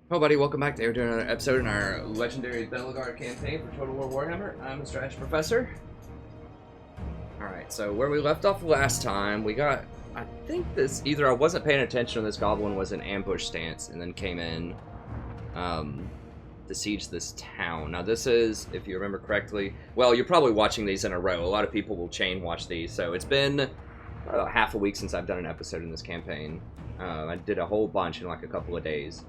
Hello buddy, welcome back. Today we're doing another episode in our legendary Belegar campaign for Total War Warhammer. I'm the Strategy Professor. Alright, so where we left off last time, we got, I think this, either I wasn't paying attention or this goblin was in ambush stance and then came in to siege this town. Now this is, if you remember correctly, well, you're probably watching these in a row. A lot of people will chain watch these, so it's been about half a week since I've done an episode in this campaign. I did a whole bunch in like a couple of days.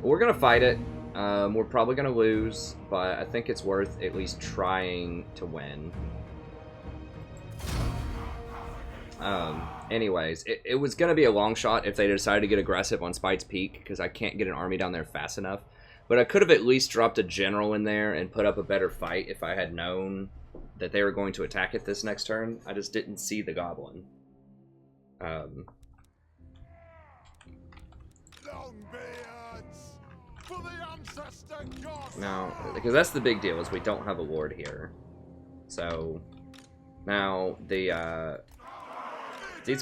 We're going to fight it. We're probably going to lose, but I think it's worth at least trying to win. Anyways, it was going to be a long shot if they decided to get aggressive on Spite's Peak, because I can't get an army down there fast enough. But I could have at least dropped a general in there and put up a better fight if I had known that they were going to attack it this next turn. I just didn't see the goblin. Now, because that's the big deal, is we don't have a lord here. So, now, these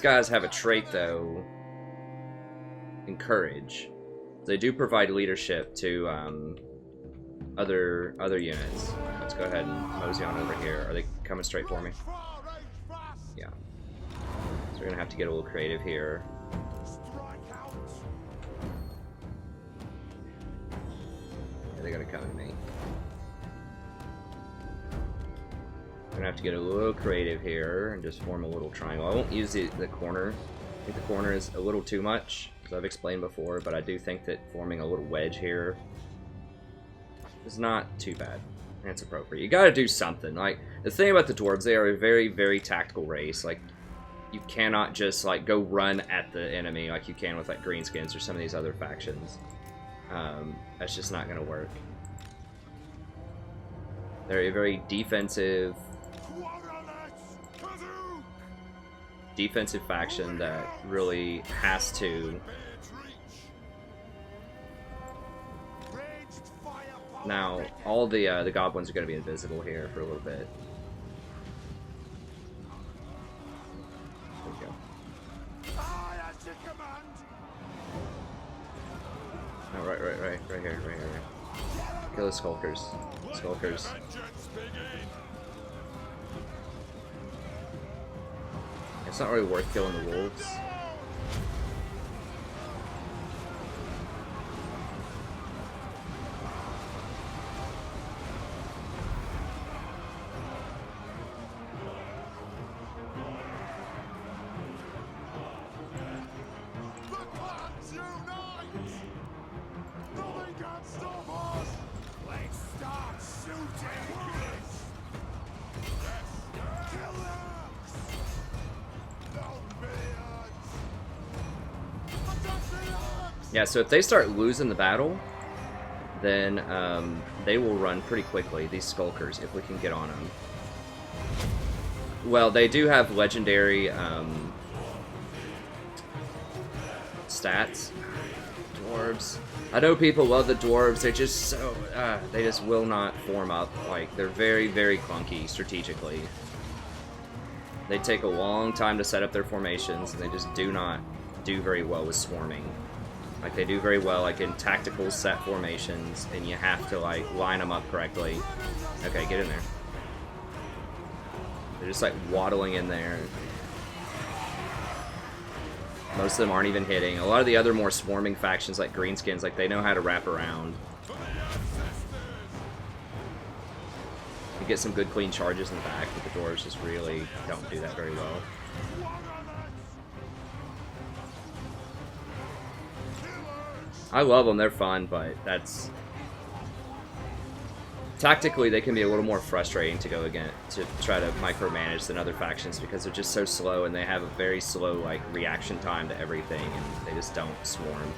guys have a trait, though, in courage. They do provide leadership to other units. Let's go ahead and mosey on over here. Are they coming straight for me? Yeah. So we're going to have to get a little creative here. They're gonna come at me. I'm gonna have to get a little creative here and just form a little triangle. I won't use the corner. I think the corner is a little too much, as I've explained before, but I do think that forming a little wedge here is not too bad. That's appropriate. You gotta do something. Like, the thing about the dwarves, they are a very, very tactical race. Like, you cannot just, like, go run at the enemy like you can with, like, Greenskins or some of these other factions. That's just not going to work. They're a very defensive faction that really has to. Now, all the goblins are going to be invisible here for a little bit. There we go. Oh, right here. Kill the skulkers. It's not really worth killing the wolves. Yeah, so if they start losing the battle, then they will run pretty quickly, these skulkers, if we can get on them. Well, they do have legendary stats. Dwarves. I know people love the dwarves, they're just so, they just will not form up. Like, they're very, very clunky strategically. They take a long time to set up their formations, and they just do not do very well with swarming. Like, they do very well, like, in tactical set formations, and you have to, like, line them up correctly. Okay, get in there. They're just, like, waddling in there. Most of them aren't even hitting. A lot of the other more swarming factions, like Greenskins, like, they know how to wrap around. You get some good, clean charges in the back, but the dwarves just really don't do that very well. I love them, they're fun, but that's... Tactically, they can be a little more frustrating to go against, to try to micromanage than other factions, because they're just so slow, and they have a very slow, like, reaction time to everything, and they just don't swarm.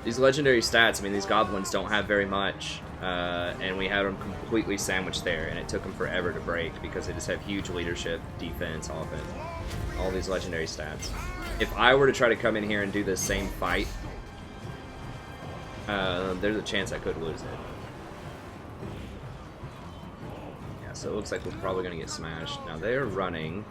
These legendary stats, I mean, these goblins don't have very much, and we had them completely sandwiched there, and it took them forever to break, because they just have huge leadership, defense, offense, all these legendary stats. If I were to try to come in here and do the same fight, there's a chance I could lose it. Yeah, so it looks like we're probably going to get smashed. Now, they're running.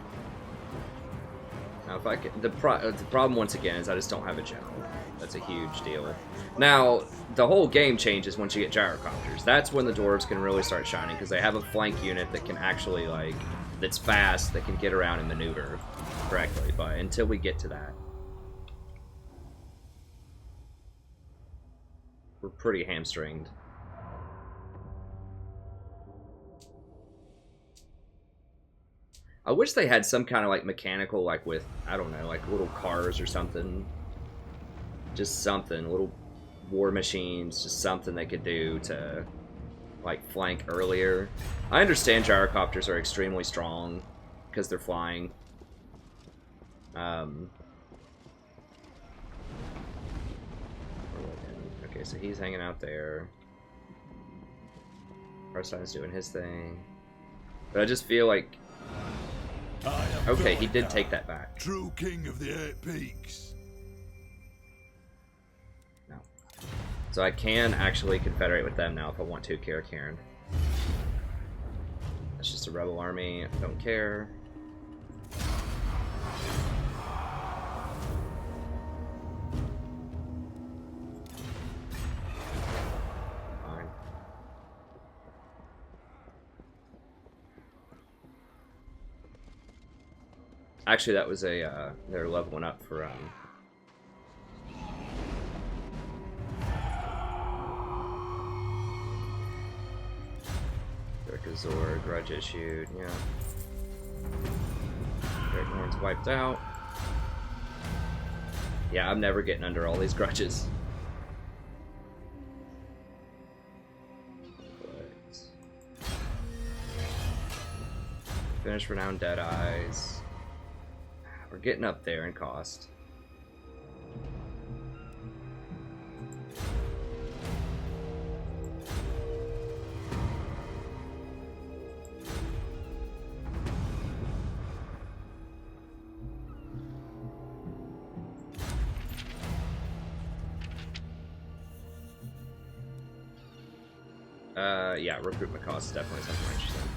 Now, if I can, the problem once again is I just don't have a general. That's a huge deal. Now, the whole game changes once you get gyrocopters. That's when the dwarves can really start shining, because they have a flank unit that can actually, like, that's fast, that can get around and maneuver correctly. But until we get to that, we're pretty hamstringed. I wish they had some kind of, like, mechanical, like, with, I don't know, like, little cars or something. Just something, little war machines, just something they could do to, like, flank earlier. I understand gyrocopters are extremely strong because they're flying. Okay, so he's hanging out there. Arstein's doing his thing. But I just feel like... Okay, he did take that back. True king of the 8 peaks. No. So I can actually confederate with them now if I want to, Karen. That's just a rebel army. I don't care. Fine. Actually, that was a, they're leveling up for, Zor, grudge issued, yeah. Dragonhorn's wiped out. Yeah, I'm never getting under all these grudges. But... Finish Renowned Deadeyes. We're getting up there in cost. Yeah, recruitment cost is definitely something interesting.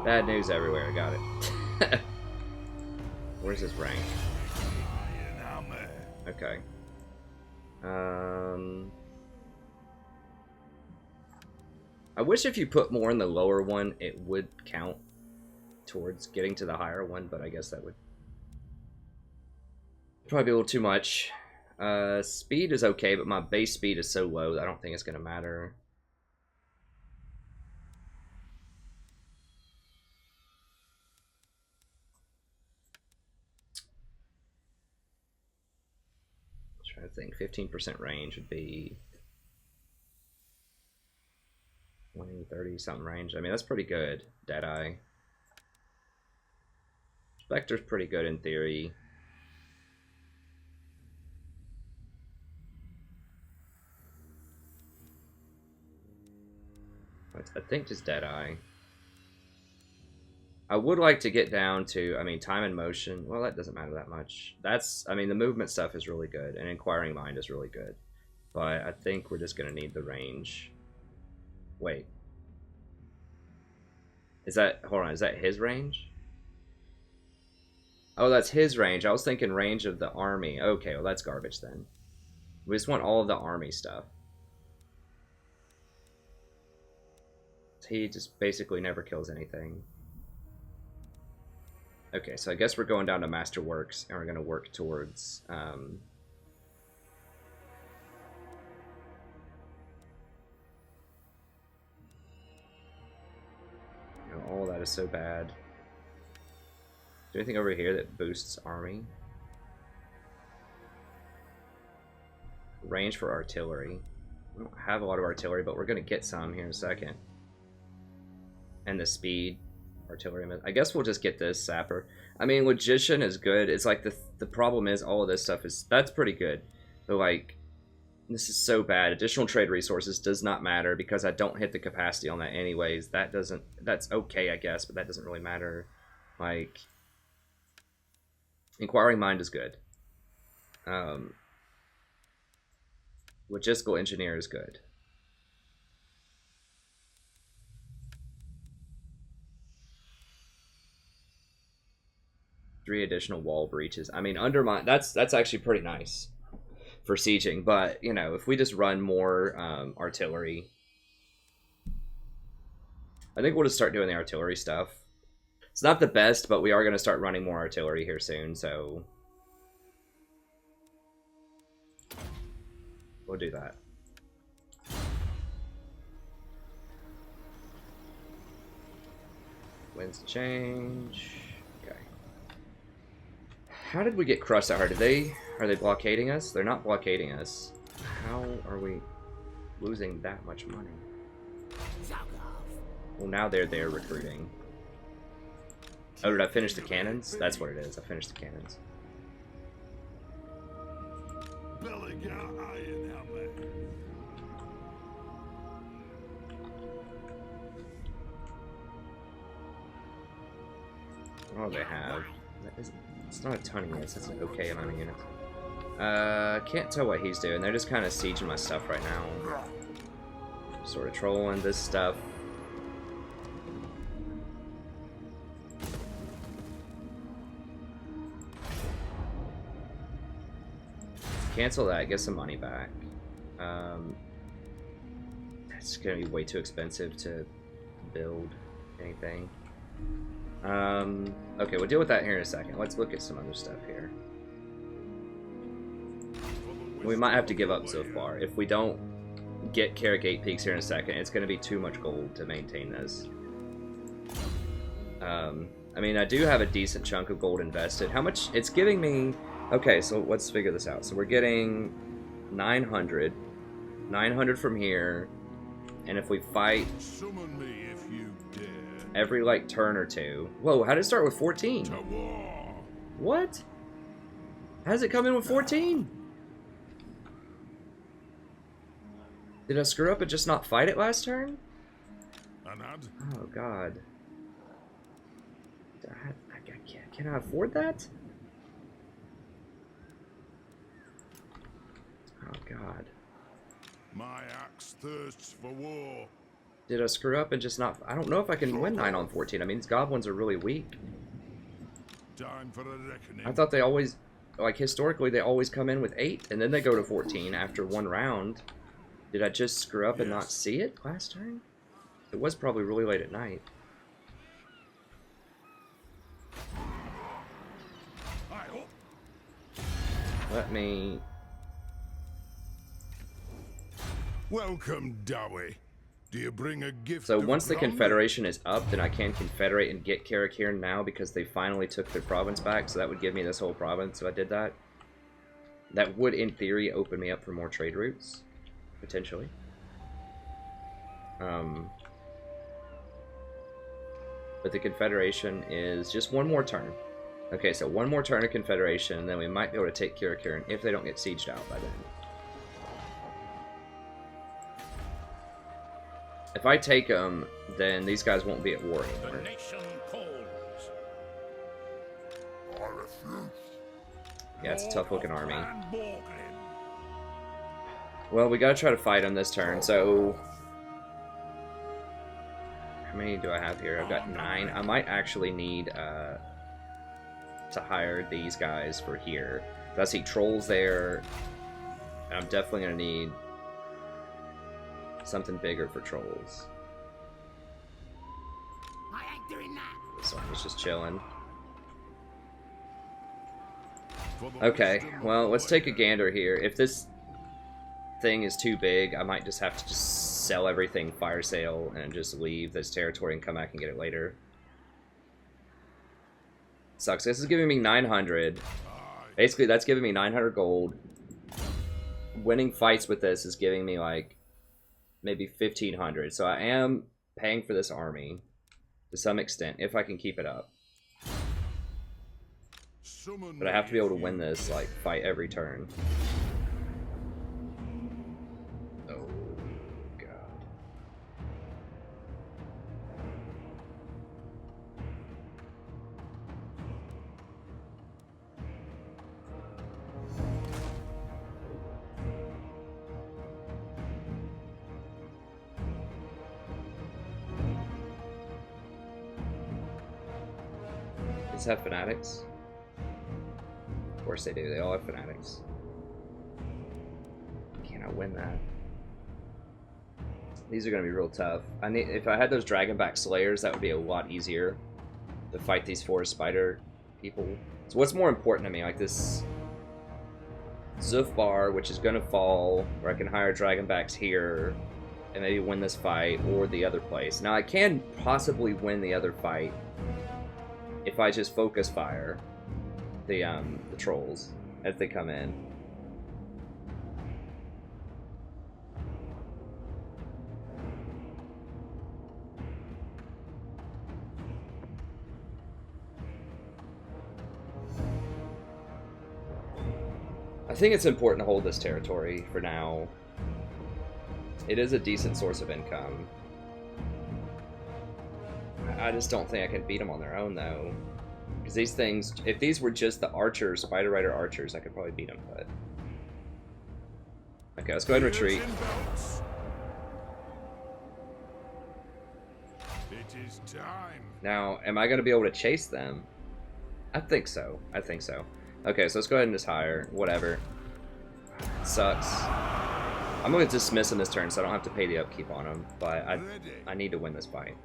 Bad news everywhere, got it. Where's his rank? Okay. I wish if you put more in the lower one, it would count towards getting to the higher one, but I guess that would probably be a little too much. Speed is okay, but my base speed is so low that I don't think it's going to matter. I'm trying to think. 15% range would be 20, 30 something range. I mean, that's pretty good. Deadeye. Spectre's pretty good in theory. I think just Deadeye. I would like to get down to, I mean, time and motion. Well, that doesn't matter that much. That's, I mean, the movement stuff is really good, and Inquiring Mind is really good. But I think we're just going to need the range. Wait. Is that, hold on, is that his range? Oh, that's his range. I was thinking range of the army. Okay, well, that's garbage then. We just want all of the army stuff. He just basically never kills anything. Okay, so I guess we're going down to Masterworks, and we're going to work towards... you know, all that is so bad. Is there anything over here that boosts army? Range for artillery. We don't have a lot of artillery, but we're going to get some here in a second. And the speed, artillery. I guess we'll just get this sapper. I mean, logician is good. It's like the problem is all of this stuff is, that's pretty good. But like, this is so bad. Additional trade resources does not matter because I don't hit the capacity on that anyways. That doesn't, that's okay, I guess, but that doesn't really matter. Like, Inquiring Mind is good. Logistical Engineer is good. 3 additional wall breaches. I mean, undermine. That's actually pretty nice for sieging. But you know, if we just run more artillery, I think we'll just start doing the artillery stuff. It's not the best, but we are going to start running more artillery here soon, so we'll do that. Winds change. Okay. How did we get crushed that hard? Are they blockading us? They're not blockading us. How are we losing that much money? Well, now they're there recruiting. Oh, did I finish the cannons? That's what it is. I finished the cannons. Belegar Ironhammer. What do they have? It's not a ton of units. That's an okay amount of units. Can't tell what he's doing. They're just kind of sieging my stuff right now. Sort of trolling this stuff. Cancel that, get some money back. It's gonna be way too expensive to build anything. Okay, we'll deal with that here in a second. Let's look at some other stuff here. We might have to give up so far. If we don't get Carrigate Peaks here in a second, it's gonna be too much gold to maintain this. I mean, I do have a decent chunk of gold invested. How much? It's giving me... Okay, so let's figure this out. So we're getting 900 from here, and if we fight Summon me if you dare. every like turn or two. Whoa, how did it start with 14? To war. What? How does it come in with 14? Did I screw up and just not fight it last turn? Anad. Oh god. Can I afford that? Oh god. My axe thirsts for war. Did I screw up and just not... I don't know if I can win 9 on 14. I mean, these goblins are really weak. Time for a reckoning. I thought they always... Like, historically, they always come in with 8, and then they go to 14 after one round. Did I just screw up and not see it last turn? It was probably really late at night. Let me... Welcome, Dowie. Do you bring a gift? So of once the Gromley? Confederation is up, then I can confederate and get Carrick now because they finally took their province back, so that would give me this whole province if I did that. That would, in theory, open me up for more trade routes, potentially. But the Confederation is just one more turn. Okay, so one more turn of Confederation, and then we might be able to take Carrick if they don't get sieged out by then. If I take them, then these guys won't be at war anymore. The nation calls. I refuse. Yeah, it's a tough looking army. And Borglin. Well, we gotta try to fight them this turn, so... How many do I have here? I've got 9. I might actually need to hire these guys for here. I see trolls there. And I'm definitely gonna need something bigger for trolls. I ain't doing that. So I'm just chilling. For the Okay, wisdom of well, let's take a warrior. gander here. If this thing is too big, I might just have to just sell everything, fire sale, and just leave this territory and come back and get it later. Sucks. This is giving me 900. Basically, that's giving me 900 gold. Winning fights with this is giving me, like, maybe 1,500. So I am paying for this army to some extent, if I can keep it up. Summon But I have to be able to me win if this, like, fight every turn. Oh, God. Does it have fanatics? course they do. They all have fanatics. Can I win that? These are gonna be real tough. If I had those Dragonback Slayers, that would be a lot easier to fight these forest spider people. So what's more important to me? Like this Zufbar, which is gonna fall, where I can hire Dragonbacks here and maybe win this fight, or the other place. Now I can possibly win the other fight if I just focus fire the trolls as they come in. I think it's important to hold this territory for now. It is a decent source of income. I just don't think I can beat them on their own, though. Because these things, if these were just the archers, Spider Rider archers, I could probably beat them, but... Okay, let's go ahead and retreat. It is time. Now, am I going to be able to chase them? I think so. I think so. Okay, so let's go ahead and just hire. Whatever. It sucks. I'm going to dismiss him this turn, so I don't have to pay the upkeep on him. But I need to win this fight.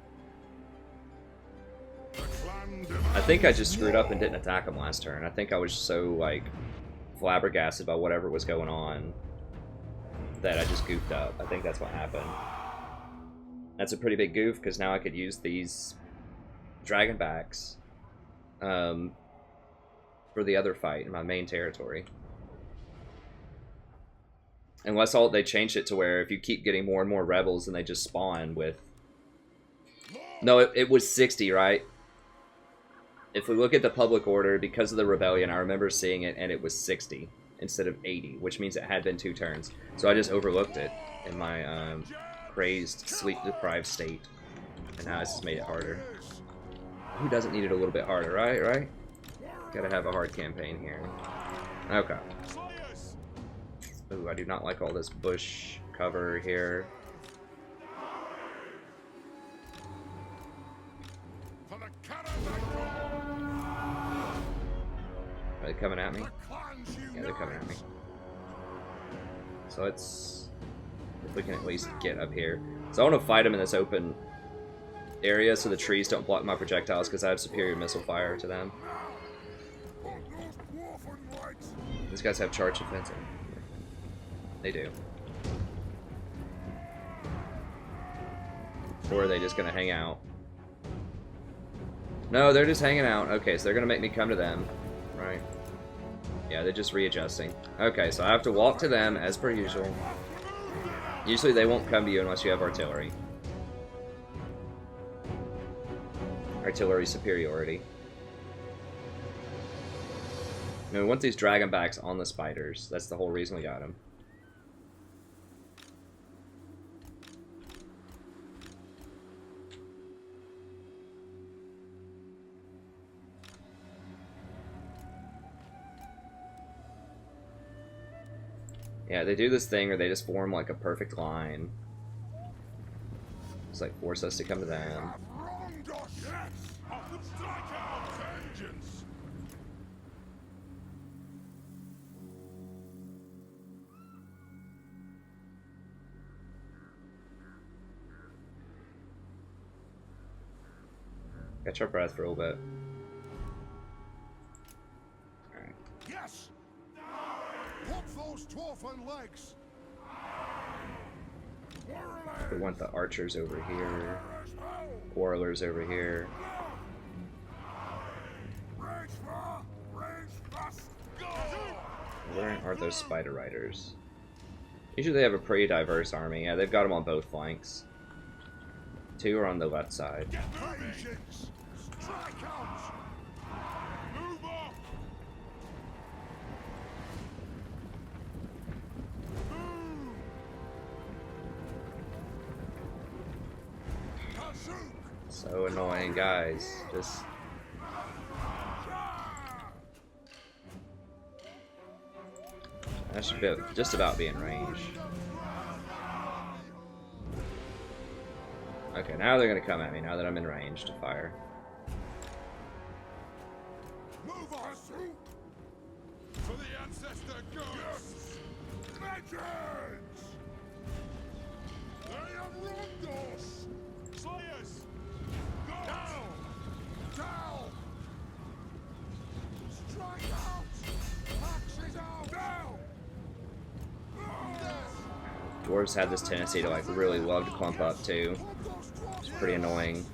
I think I just screwed up and didn't attack him last turn. I think I was so, like, flabbergasted by whatever was going on that I just goofed up. I think that's what happened. That's a pretty big goof, because now I could use these Dragonbacks for the other fight in my main territory. Unless they changed it to where if you keep getting more and more rebels, then they just spawn with... No, it was 60, right? If we look at the public order, because of the rebellion, I remember seeing it, and it was 60 instead of 80, which means it had been 2 turns. So I just overlooked it in my crazed, sleep-deprived state. And now this has made it harder. Who doesn't need it a little bit harder, right? Gotta have a hard campaign here. Okay. Ooh, I do not like all this bush cover here. Are they coming at me? Yeah, they're coming at me. So let's... if we can at least get up here. So I want to fight them in this open area so the trees don't block my projectiles because I have superior missile fire to them. These guys have charge defense. They do. Or are they just gonna hang out? No, they're just hanging out. Okay, so they're gonna make me come to them. Right. Yeah, they're just readjusting. Okay, so I have to walk to them as per usual. Usually they won't come to you unless you have artillery. Artillery superiority. No, we want these Dragonbacks on the spiders. That's the whole reason we got them. Yeah, they do this thing where they just form like a perfect line. Just like force us to come to them. Catch our breath for a little bit. Alright. Yes. Pop those dwarfen legs. We want the archers over here. Warlers over here. Where are those spider riders? Usually they have a pretty diverse army. Yeah, they've got them on both flanks. 2 are on the left side. So annoying, guys. Just... I should be just about be in range. Okay, now they're gonna come at me now that I'm in range to fire. For the ancestor gods! Vengeance! They have wronged us! Slayers! Go! Down! Down! Strike out! Axes out! Down! Dwarves have this tendency to like really love to clump up too. It's pretty annoying.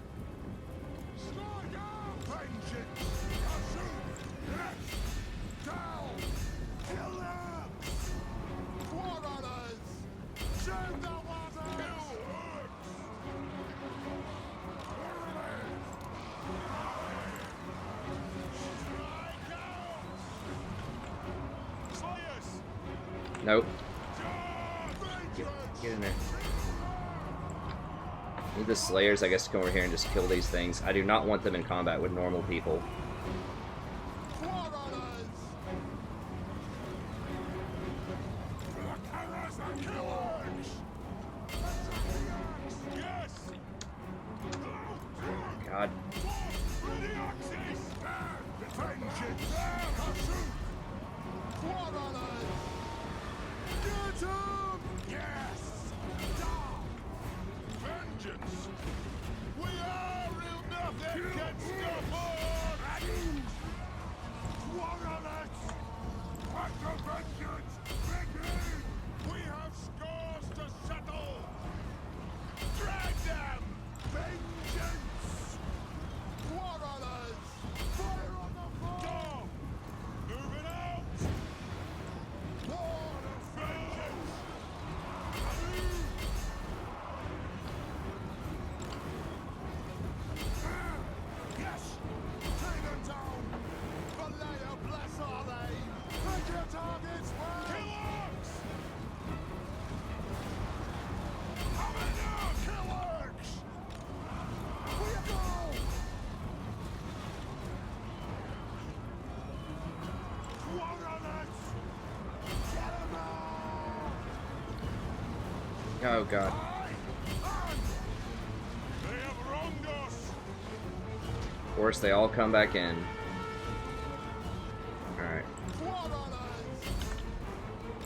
Nope. Get in there. Need the Slayers, I guess, to come over here and just kill these things. I do not want them in combat with normal people. God. Vengeance! We are real nothing can stop us! One on us! What the vengeance! Begin! We have scores to settle! Drag them! Vengeance! One on us! Fire on the foe! Moving out! Lord of vengeance! Yes! Take them down! Belegar, bless are they! Make your targets well! Kill orcs! Have it now! Kill orcs! We go! One on us! Get them all! Oh God. They have wronged us! Of course, they all come back in. Alright. One on us!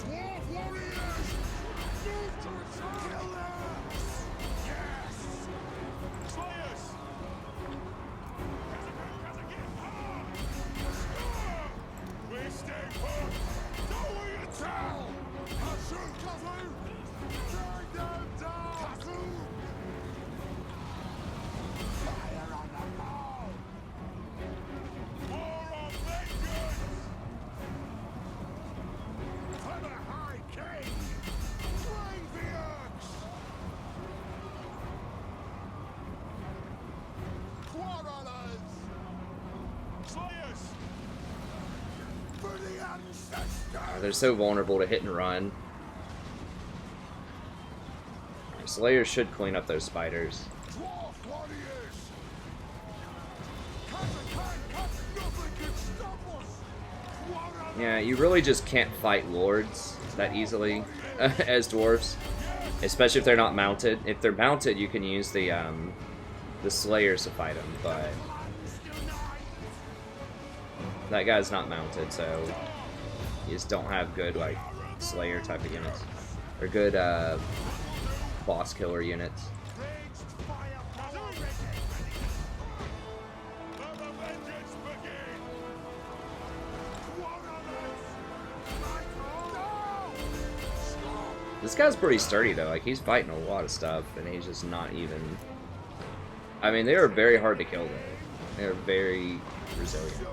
Dwarf warriors! Move to attack! Kill us! Yes! Slayers! We stay put! Do we attack? Hashu! Kazu! Drag them down! Kazu! Fire on the ball! War of vengeance! For the High King! Bring the axe! Quarrelers! Slayers! For the ancestors! They're so vulnerable to hit and run. Slayers should clean up those spiders. Dwarf warriors! Nothing can stop us! Quarrelers! Yeah, you really just can't fight lords that easily as dwarves, especially if they're not mounted. If they're mounted, you can use the Slayers to fight them, but that guy's not mounted, so you just don't have good like Slayer type of units or good boss killer units. This guy's pretty sturdy though, like he's fighting a lot of stuff and he's just not even... I mean, they are very hard to kill though. They're very resilient.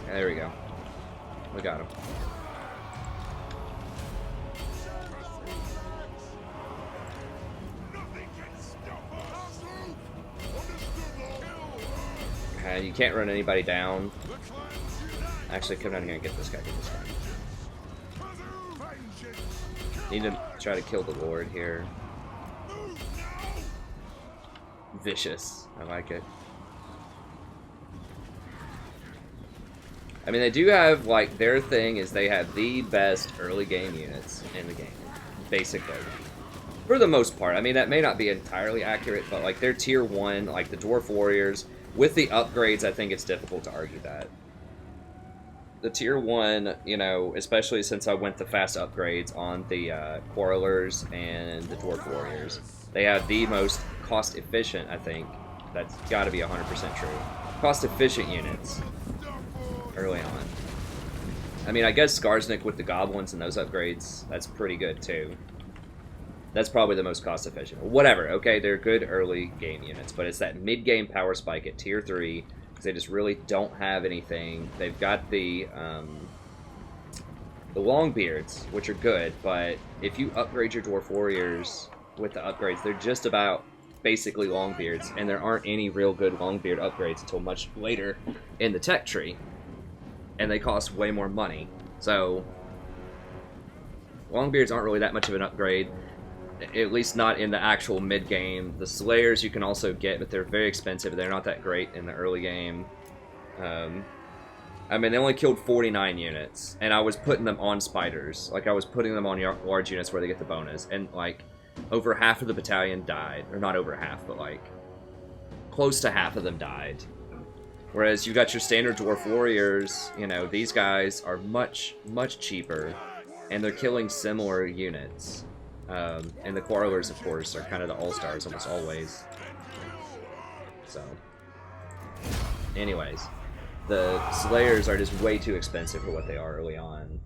There we go. We got him. And you can't run anybody down. Actually, come down here and get this guy. Need to try to kill the Lord here. Vicious. I like it. I mean, they do have, like, their thing is they have the best early game units in the game, basically. For the most part. I mean, that may not be entirely accurate, but, like, they're tier 1, like the Dwarf Warriors. With the upgrades, I think it's difficult to argue that. The tier 1, you know, especially since I went the fast upgrades on the Quarrelers and the Dwarf Warriors, they have the most cost-efficient, I think. That's got to be 100% true. Cost-efficient units early on. I mean, I guess Skarsnik with the Goblins and those upgrades, that's pretty good, too. That's probably the most cost-efficient. Whatever, okay, they're good early game units, but it's that mid-game power spike at tier 3, because they just really don't have anything. They've got the Longbeards, which are good, but if you upgrade your Dwarf Warriors with the upgrades, they're just about basically Longbeards, and there aren't any real good Longbeard upgrades until much later in the tech tree, and they cost way more money. So, Longbeards aren't really that much of an upgrade, at least not in the actual mid-game. The Slayers you can also get, but they're very expensive. They're not that great in the early game. I mean, they only killed 49 units, and I was putting them on Spiders. Like, I was putting them on large units where they get the bonus, and, like, over half of the battalion died. Or not over half, but, like, close to half of them died. Whereas you got your standard Dwarf Warriors, you know, these guys are much, much cheaper, and they're killing similar units. And the Quarrelers, of course, are kind of the all-stars almost always. So, anyways, the Slayers are just way too expensive for what they are early on,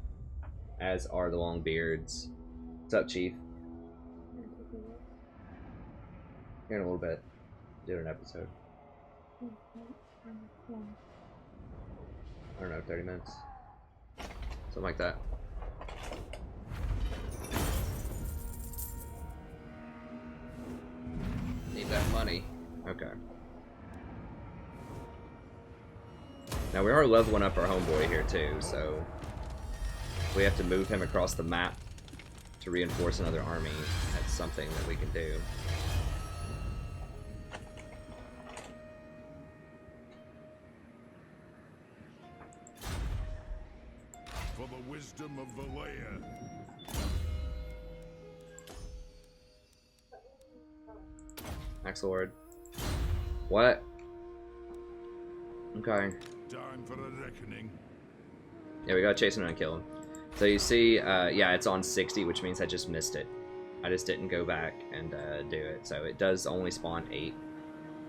as are the Longbeards. What's up, Chief? Here in a little bit. Do an episode. I don't know, 30 minutes. Something like that. Need that money. Okay. Now we are leveling up our homeboy here too, so we have to move him across the map to reinforce another army. That's something that we can do. For the wisdom of Belegar. Axelward. What? Okay. Time for a reckoning. Yeah, we gotta chase him and kill him. So you see, yeah, it's on 60, which means I just missed it. I just didn't go back and do it. So it does only spawn 8.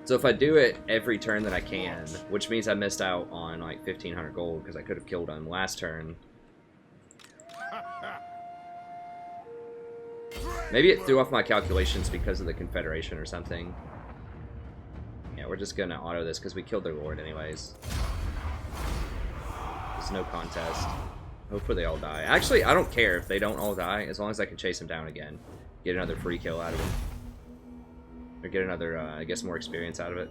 So if I do it every turn that I can, which means I missed out on like 1,500 gold because I could have killed him last turn. Maybe it threw off my calculations because of the Confederation or something. Yeah, we're just gonna auto this because we killed their lord anyways. There's no contest. Hopefully they all die. Actually, I don't care if they don't all die, as long as I can chase them down again. Get another free kill out of it. Or get another, I guess, more experience out of it.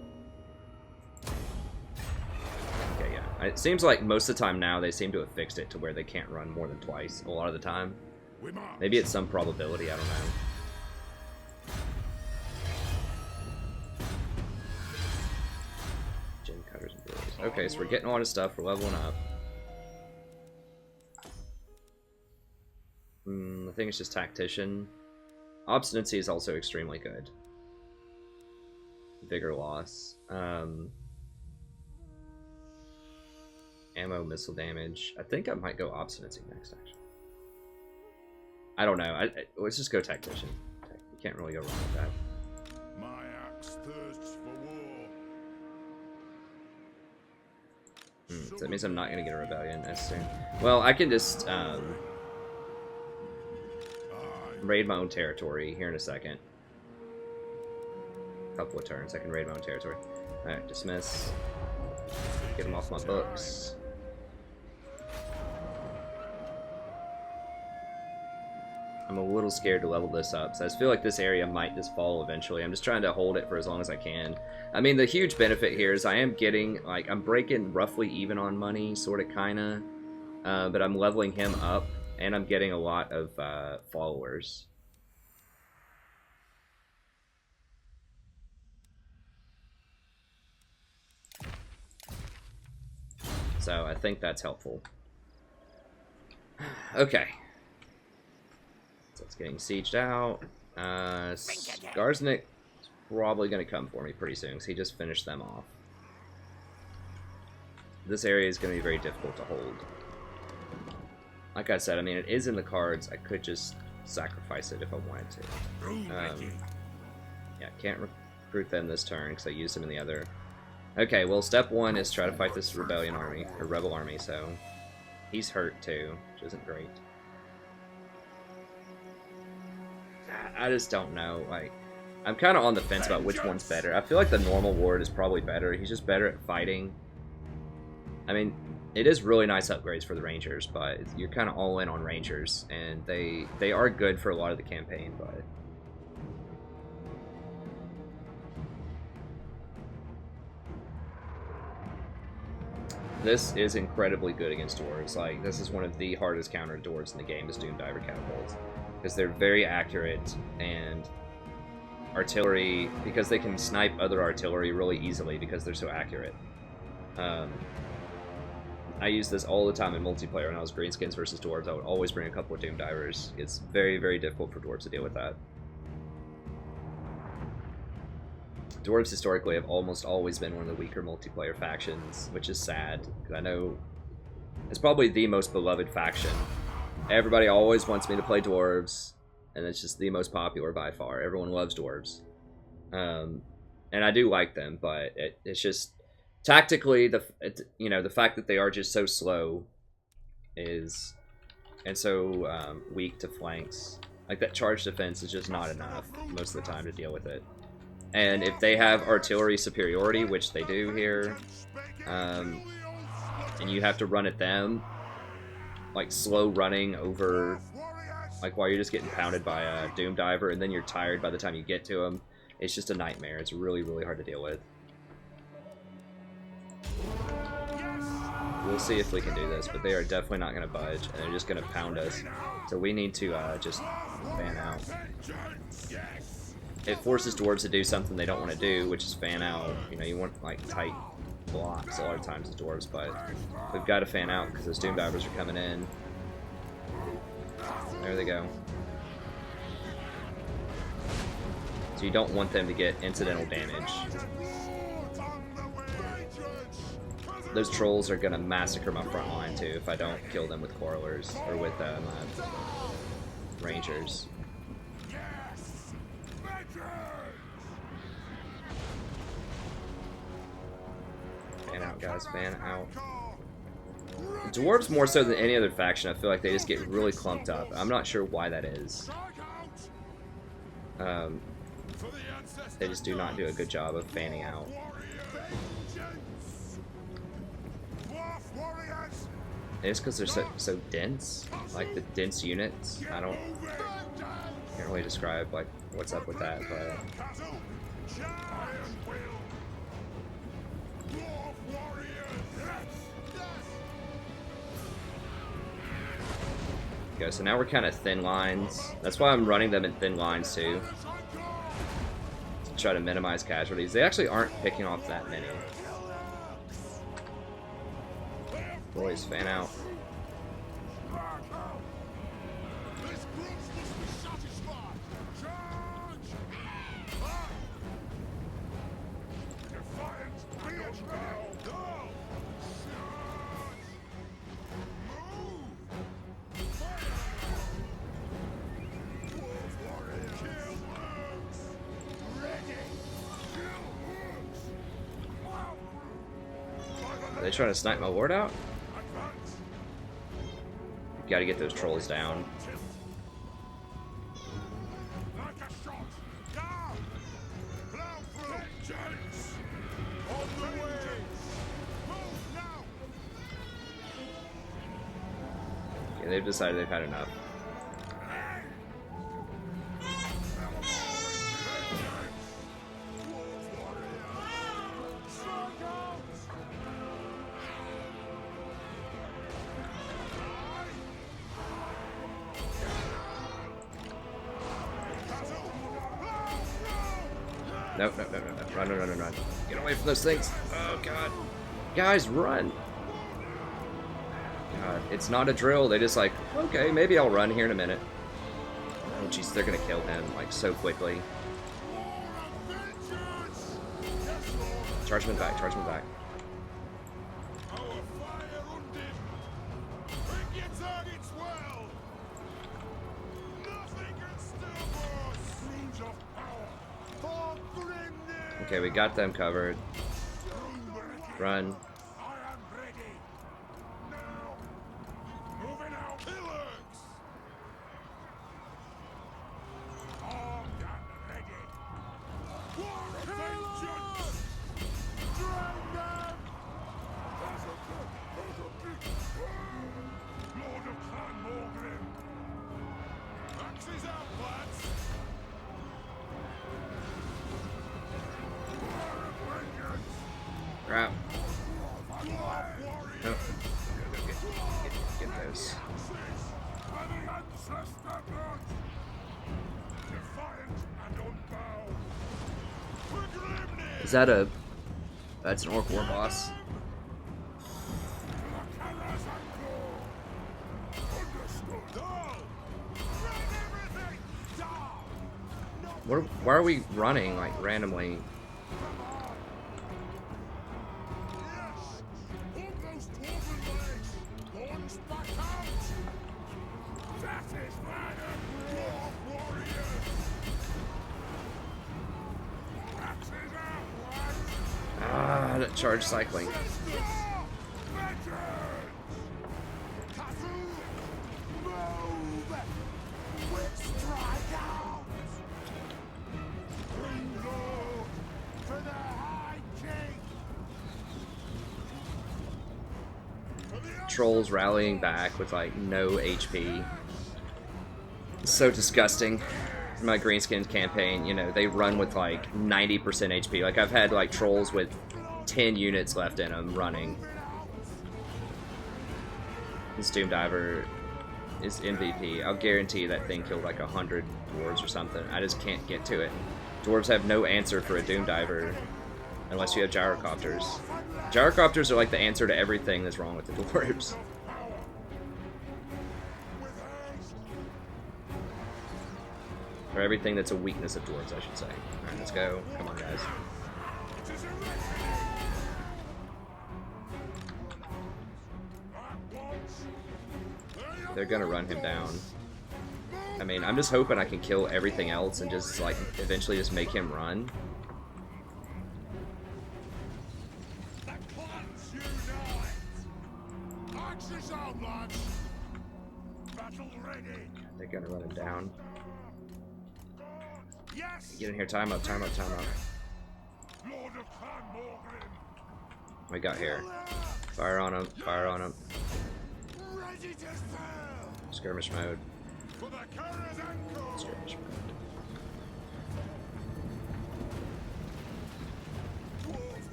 Okay, yeah. It seems like most of the time now they seem to have fixed it to where they can't run more than twice a lot of the time. Maybe it's some probability, I don't know. Gin cutters and brewers. Okay, so we're getting a lot of stuff, we're leveling up. I think it's just Tactician. Obstinacy is also extremely good. Vigor loss. Ammo, missile damage. I think I might go Obstinacy next, actually. I don't know. Let's just go Tactician. You can't really go wrong with that. My axe thirsts for war. So that means I'm not going to get a rebellion as soon. Well, I can just raid my own territory here in a second. A couple of turns, I can raid my own territory. Alright, dismiss. Get them off my books. I'm a little scared to level this up, so I just feel like this area might just fall eventually. I'm just trying to hold it for as long as I can. I mean, the huge benefit here is I am getting, like, I'm breaking roughly even on money, sort of, kinda. But I'm leveling him up, and I'm getting a lot of followers. So I think that's helpful. Okay. So it's getting sieged out. Garznik's probably going to come for me pretty soon, because he just finished them off. This area is going to be very difficult to hold. Like I said, I mean, it is in the cards. I could just sacrifice it if I wanted to. Yeah, can't recruit them this turn because I used them in the other. Okay, well, step one is try to fight this rebellion army, or rebel army, so he's hurt too, which isn't great. I just don't know, like, I'm kind of on the fence about which one's better. I feel like the normal ward is probably better. He's just better at fighting. I mean, it is really nice upgrades for the Rangers, but you're kind of all in on Rangers, and they are good for a lot of the campaign, but... This is incredibly good against dwarves. Like, this is one of the hardest counter dwarves in the game, is Doom Diver Catapults. Because they're very accurate, and artillery, because they can snipe other artillery really easily because they're so accurate. I use this all the time in multiplayer when I was Greenskins versus dwarves. I would always bring a couple of Doom Divers. It's very, very difficult for dwarves to deal with that. Dwarves historically have almost always been one of the weaker multiplayer factions, which is sad, because I know it's probably the most beloved faction. Everybody always wants me to play dwarves, and it's just the most popular by far. Everyone loves dwarves. And I do like them, but it's just... Tactically, the fact that they are just so slow is, and so weak to flanks, like that charge defense is just not enough most of the time to deal with it. And if they have artillery superiority, which they do here, and you have to run at them, like slow running over, like while you're just getting pounded by a Doom Diver, and then you're tired by the time you get to them, it's just a nightmare. It's really, really hard to deal with. We'll see if we can do this, but they are definitely not going to budge, and they're just going to pound us. So we need to just fan out. It forces dwarves to do something they don't want to do, which is fan out. You know, you want like tight blocks a lot of times as dwarves, but we've got to fan out because those Doom Divers are coming in. There they go. So you don't want them to get incidental damage. Those trolls are gonna massacre my front line too if I don't kill them with quarrelers or with rangers. Fan out, guys, fan out. Dwarves more so than any other faction, I feel like they just get really clumped up. I'm not sure why that is. They just do not do a good job of fanning out. It's because they're so dense, like the dense units. Can't really describe like what's up with that, but okay. So now we're kind of thin lines. That's why I'm running them in thin lines too, to try to minimize casualties. They actually aren't picking off that many. Boys, fan out. Are they trying to snipe my ward out? Gotta get those trolls down. Okay, they've decided they've had enough. Nope, nope, nope, nope, nope. Run, run, run, run, run. Get away from those things. Oh, God. Guys, run. It's not a drill. They just like, okay, maybe I'll run here in a minute. Oh jeez, they're gonna kill him like so quickly. Charge him back, charge him back. Okay, we got them covered. Run. Crap. Oh. Get those. Is that a... That's an orc war boss. Why are we running, like, randomly? Ah, that charge cycling. Trolls rallying back with like no HP. It's so disgusting. In my Greenskins campaign, you know, they run with like 90% HP. Like I've had like trolls with 10 units left in them running. This Doom Diver is MVP. I'll guarantee that thing killed like 100 dwarves or something. I just can't get to it. Dwarves have no answer for a Doom Diver unless you have gyrocopters. Gyrocopters are like the answer to everything that's wrong with the dwarves. Or everything that's a weakness of dwarves, I should say. Alright, let's go. Come on, guys. They're gonna run him down. I mean, I'm just hoping I can kill everything else and just, like, eventually just make him run. They're gonna run him down. Get in here, time up, time up, time up. We got here. Fire on him, fire on him. Skirmish mode. Skirmish mode.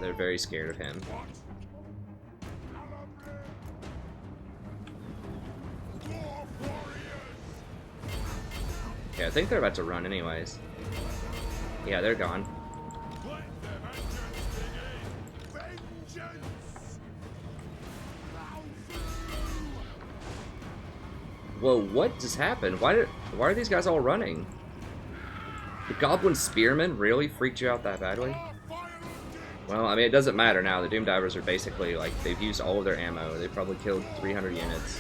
They're very scared of him. Yeah, I think they're about to run anyways. Yeah, they're gone. Whoa, what just happened? Why are these guys all running? The Goblin Spearmen really freaked you out that badly? Well, I mean, it doesn't matter now. The Doom Divers are basically, like, they've used all of their ammo. They've probably killed 300 units.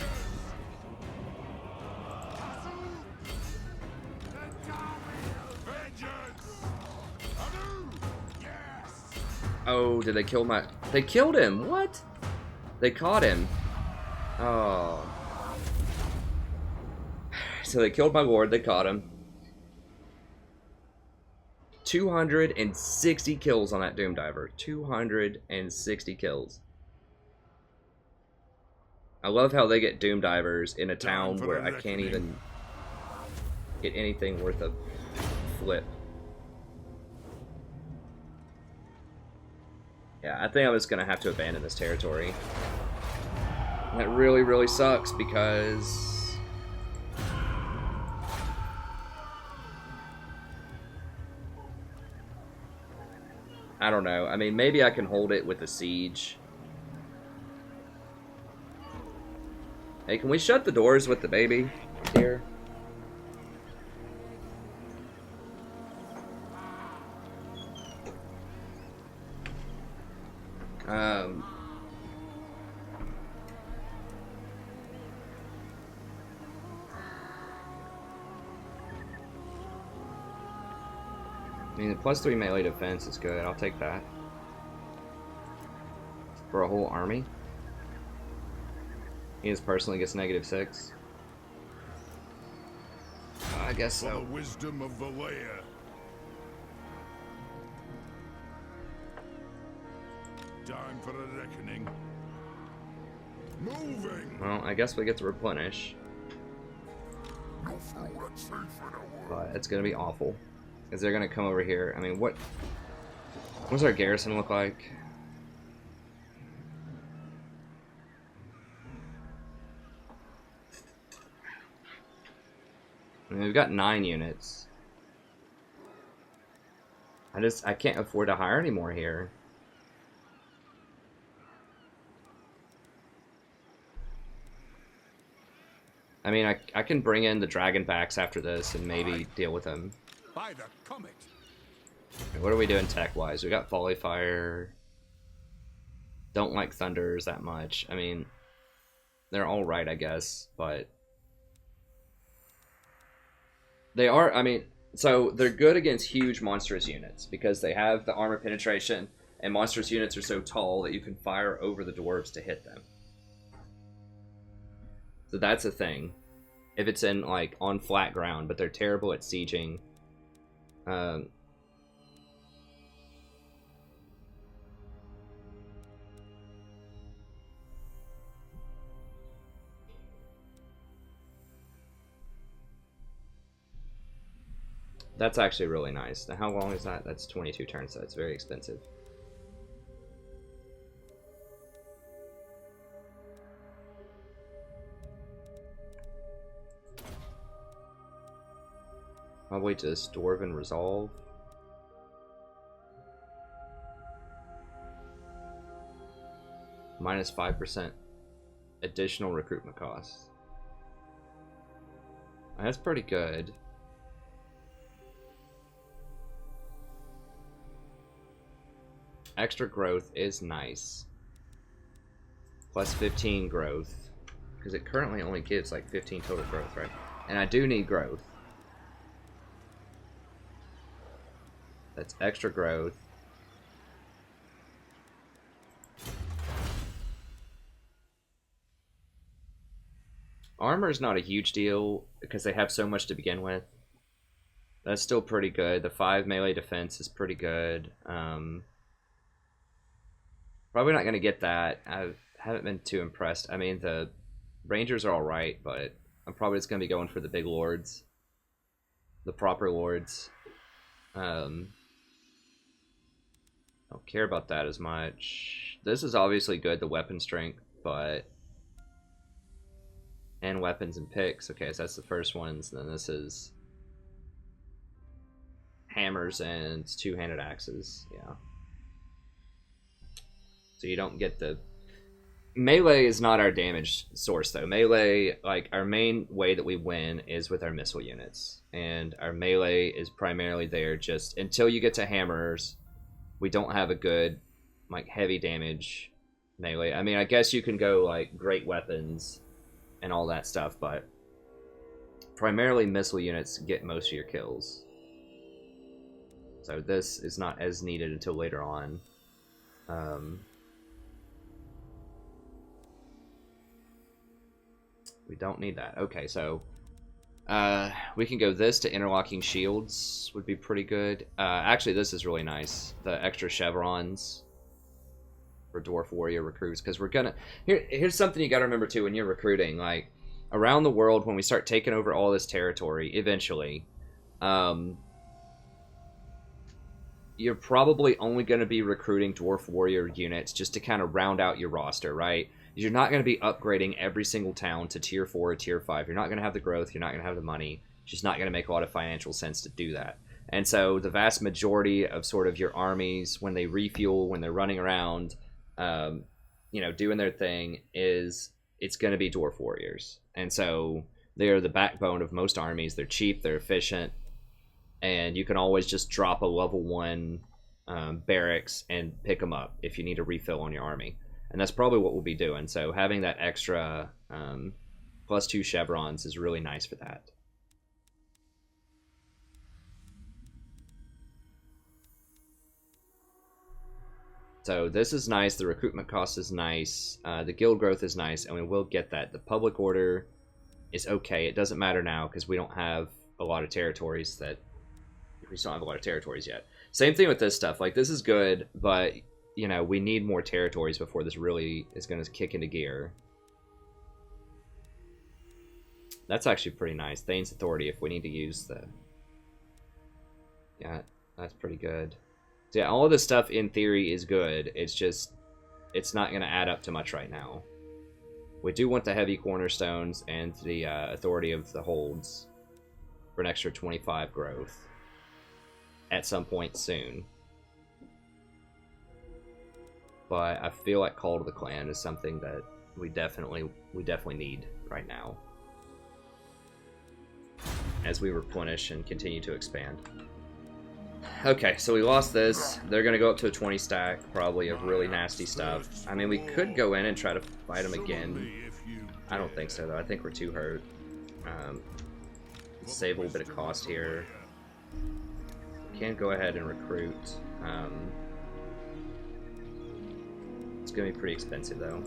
Oh, did they kill my... They killed him! What? They caught him. Oh. So they killed my ward. They caught him. 260 kills on that Doom Diver. 260 kills. I love how they get Doom Divers in a town where I can't even get anything worth a flip. Yeah, I think I was going to have to abandon this territory. That really, really sucks because... I don't know. I mean, maybe I can hold it with a siege. Hey, can we shut the doors with the baby here? I mean, the +3 melee defense is good. I'll take that. For a whole army. He just personally gets -6. I guess so. For the wisdom of Belegar. Time for a reckoning. Moving. Well, I guess we get to replenish. No fool that's safe in a But it's gonna be awful. Because they're gonna come over here. I mean, what does our garrison look like? I mean, we've got 9 units. I can't afford to hire any more here. I mean, I can bring in the dragonbacks after this and maybe deal with them. By the comet. What are we doing tech-wise? We got Volley Fire. Don't like Thunders that much. I mean, they're all right, I guess, but... They are, I mean, so they're good against huge monstrous units because they have the armor penetration and monstrous units are so tall that you can fire over the dwarves to hit them. So that's a thing. If it's in, like, on flat ground, but they're terrible at sieging. That's actually really nice. Now, how long is that? That's 22 turns, so it's very expensive. I'll wait to this Dwarven Resolve. Minus 5% additional recruitment costs. That's pretty good. Extra growth is nice. Plus 15 growth. Because it currently only gives like 15 total growth, right? And I do need growth. That's extra growth. Armor is not a huge deal because they have so much to begin with. That's still pretty good. The 5 melee defense is pretty good. Probably not going to get that. I haven't been too impressed. I mean, the Rangers are alright, but I'm probably just going to be going for the big lords. The proper lords. Don't care about that as much. This is obviously good, the weapon strength, but... And weapons and picks. Okay, so that's the first ones. And then this is... hammers and two-handed axes. Yeah. So you don't get the... Melee is not our damage source, though. Melee, like, our main way that we win is with our missile units. And our melee is primarily there just... Until you get to hammers, we don't have a good, like, heavy damage melee. I mean, I guess you can go, like, great weapons and all that stuff, but... Primarily missile units get most of your kills. So this is not as needed until later on. We don't need that. Okay, so we can go this to interlocking shields would be pretty good. Actually, this is really nice. The extra chevrons for dwarf warrior recruits, because we're gonna... Here's something you gotta remember too when you're recruiting. Like, around the world, when we start taking over all this territory, eventually, you're probably only going to be recruiting dwarf warrior units just to kind of round out your roster, right? is you're not going to be upgrading every single town to tier 4 or tier 5. You're not going to have the growth. You're not going to have the money. It's just not going to make a lot of financial sense to do that. And so the vast majority of sort of your armies, when they refuel, when they're running around, you know, doing their thing, it's going to be dwarf warriors. And so they're the backbone of most armies. They're cheap, they're efficient, and you can always just drop a level 1 barracks and pick them up if you need a refill on your army. And that's probably what we'll be doing. So having that extra +2 chevrons is really nice for that. So this is nice, the recruitment cost is nice, the guild growth is nice, and we will get that. The public order is okay. It doesn't matter now because we don't have a lot of territories that... We still don't have a lot of territories yet. Same thing with this stuff. Like, this is good, but, you know, we need more territories before this really is going to kick into gear. That's actually pretty nice. Thane's Authority, if we need to use the... Yeah, that's pretty good. So yeah, all of this stuff in theory is good. It's just, it's not going to add up to much right now. We do want the heavy cornerstones and the authority of the holds for an extra 25 growth at some point soon. But I feel like Call to the Clan is something that we definitely need right now as we replenish and continue to expand. Okay, so we lost this. They're going to go up to a 20 stack, probably, of really nasty stuff. I mean, we could go in and try to fight them again. I don't think so, though. I think we're too hurt. Save a little bit of cost here. We can go ahead and recruit. It's going to be pretty expensive, though.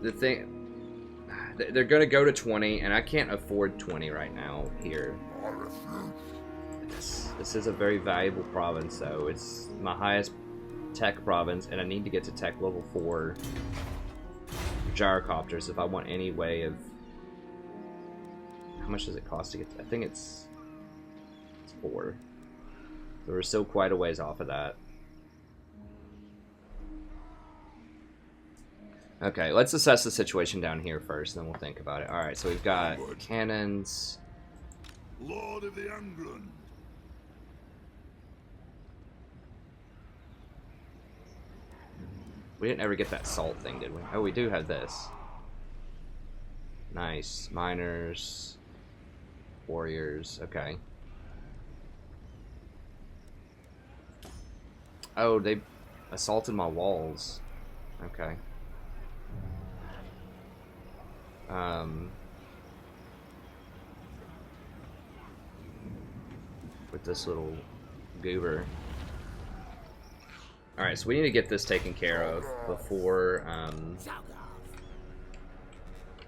The thing... They're going to go to 20, and I can't afford 20 right now here. This is a very valuable province, though. It's my highest tech province, and I need to get to tech level 4 gyrocopters if I want any way of... How much does it cost to get to... I think it's 4. So we're still quite a ways off of that. Okay, let's assess the situation down here first, then we'll think about it. Alright, so we've got cannons. Lord of the England. We didn't ever get that salt thing, did we? Oh, we do have this. Nice. Miners. Warriors. Okay. Oh, they assaulted my walls. Okay. With this little goober. Alright, so we need to get this taken care of before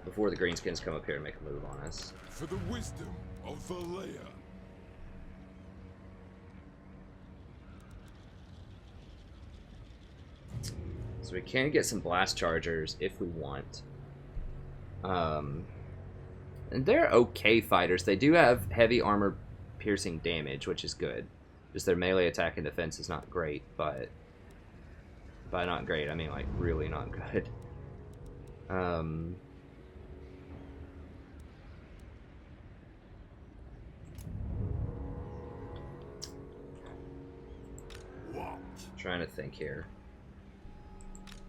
before the Greenskins come up here and make a move on us. For the wisdom of Belegar. So we can get some blast chargers if we want. And they're okay fighters. They do have heavy armor piercing damage, which is good. Just their melee attack and defense is not great, but by not great, I mean like really not good. What? Trying to think here.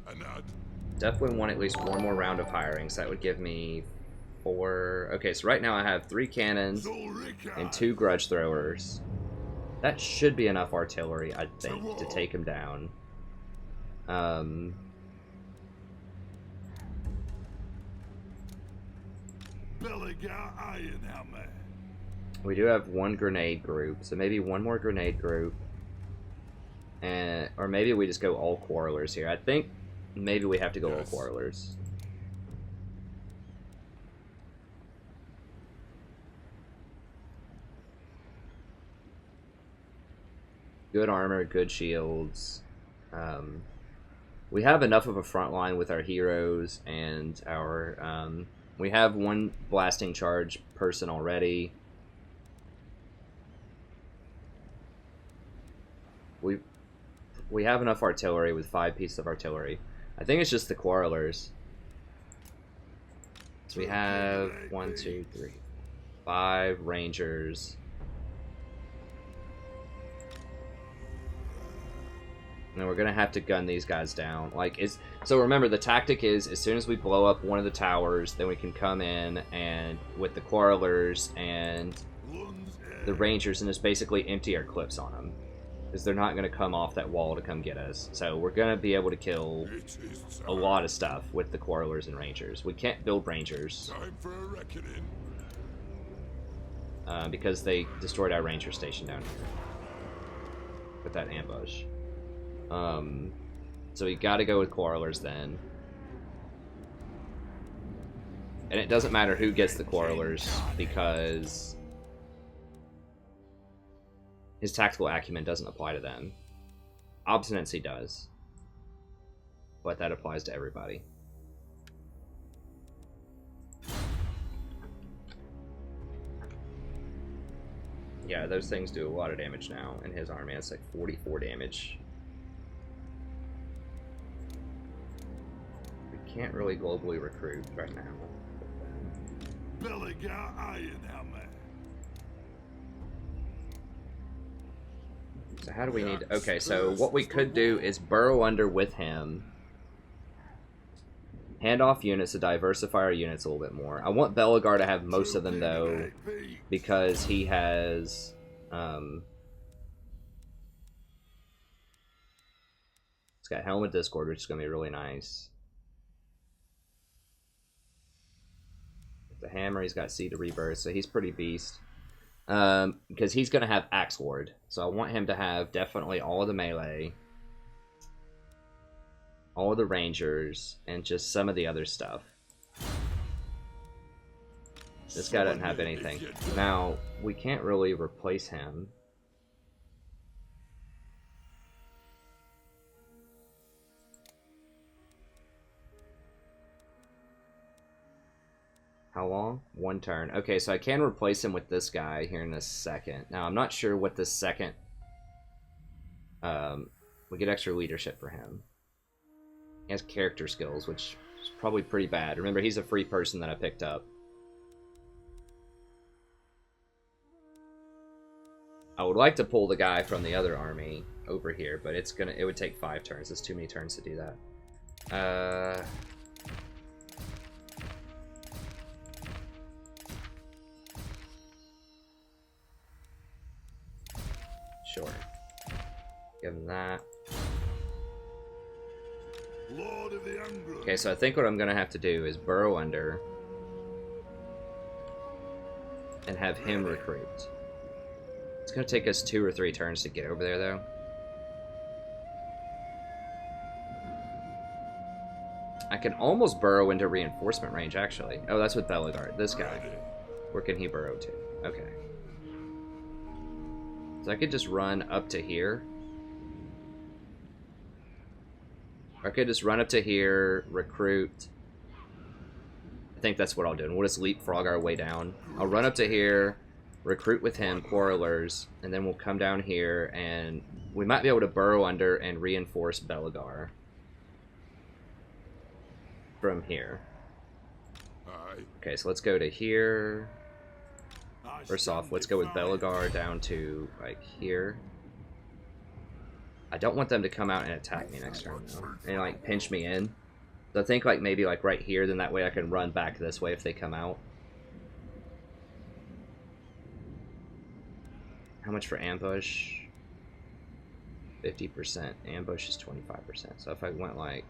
Anad. Definitely want at least one more round of hiring, so that would give me 4... Okay, so right now I have 3 cannons and 2 grudge throwers. That should be enough artillery, I think, to take him down. Belegar Ironhammer. We do have 1 grenade group, so maybe 1 more grenade group. And, or maybe we just go all quarrelers here. I think maybe we have to go all quarrelers. Good armor, good shields. We have enough of a front line with our heroes and our... we have 1 blasting charge person already. we have enough artillery with 5 pieces of artillery. I think it's just the quarrelers. So we have 1, 2, 3, 5 rangers. And we're gonna have to gun these guys down. So remember, the tactic is as soon as we blow up one of the towers, then we can come in and with the quarrelers and the rangers and just basically empty our clips on them, because they're not gonna come off that wall to come get us. So we're gonna be able to kill a lot of stuff with the quarrelers and rangers. We can't build rangers because they destroyed our ranger station down here with that ambush. So we gotta go with quarrelers then. And it doesn't matter who gets the quarrelers, because his tactical acumen doesn't apply to them. Obstinacy does. But that applies to everybody. Yeah, those things do a lot of damage now in his army. It's like 44 damage. Can't really globally recruit right now. Belegar Ironhammer. So how do we need to... Okay, so what we could do is burrow under with him. Hand off units to diversify our units a little bit more. I want Belegar to have most of them, though, because he has... It's got Helmet Discord, which is going to be really nice. The hammer, he's got Seed of Rebirth, so he's pretty beast. Because he's going to have Axe Ward, so I want him to have definitely all of the melee, all of the rangers, and just some of the other stuff. This guy doesn't have anything. Now, we can't really replace him. How long? 1 turn. Okay, so I can replace him with this guy here in a second. Now, I'm not sure what this second... we get extra leadership for him. He has character skills, which is probably pretty bad. Remember, he's a free person that I picked up. I would like to pull the guy from the other army over here, but it would take 5 turns. It's too many turns to do that. Sure. Give him that. Okay, so I think what I'm going to have to do is burrow under and have him recruit. It's going to take us 2 or 3 turns to get over there, though. I can almost burrow into reinforcement range, actually. Oh, that's with Belegar. This guy. Where can he burrow to? Okay. So I could just run up to here. Or I could just run up to here, recruit. I think that's what I'll do. And we'll just leapfrog our way down. I'll run up to here, recruit with him, quarrelers, and then we'll come down here, and we might be able to burrow under and reinforce Belegar from here. Okay, so let's go to here. First off, let's go with Belegar down to, like, here. I don't want them to come out and attack me next turn, though. And, like, pinch me in. So I think, like, maybe, like, right here, then that way I can run back this way if they come out. How much for ambush? 50%. Ambush is 25%. So if I went, like...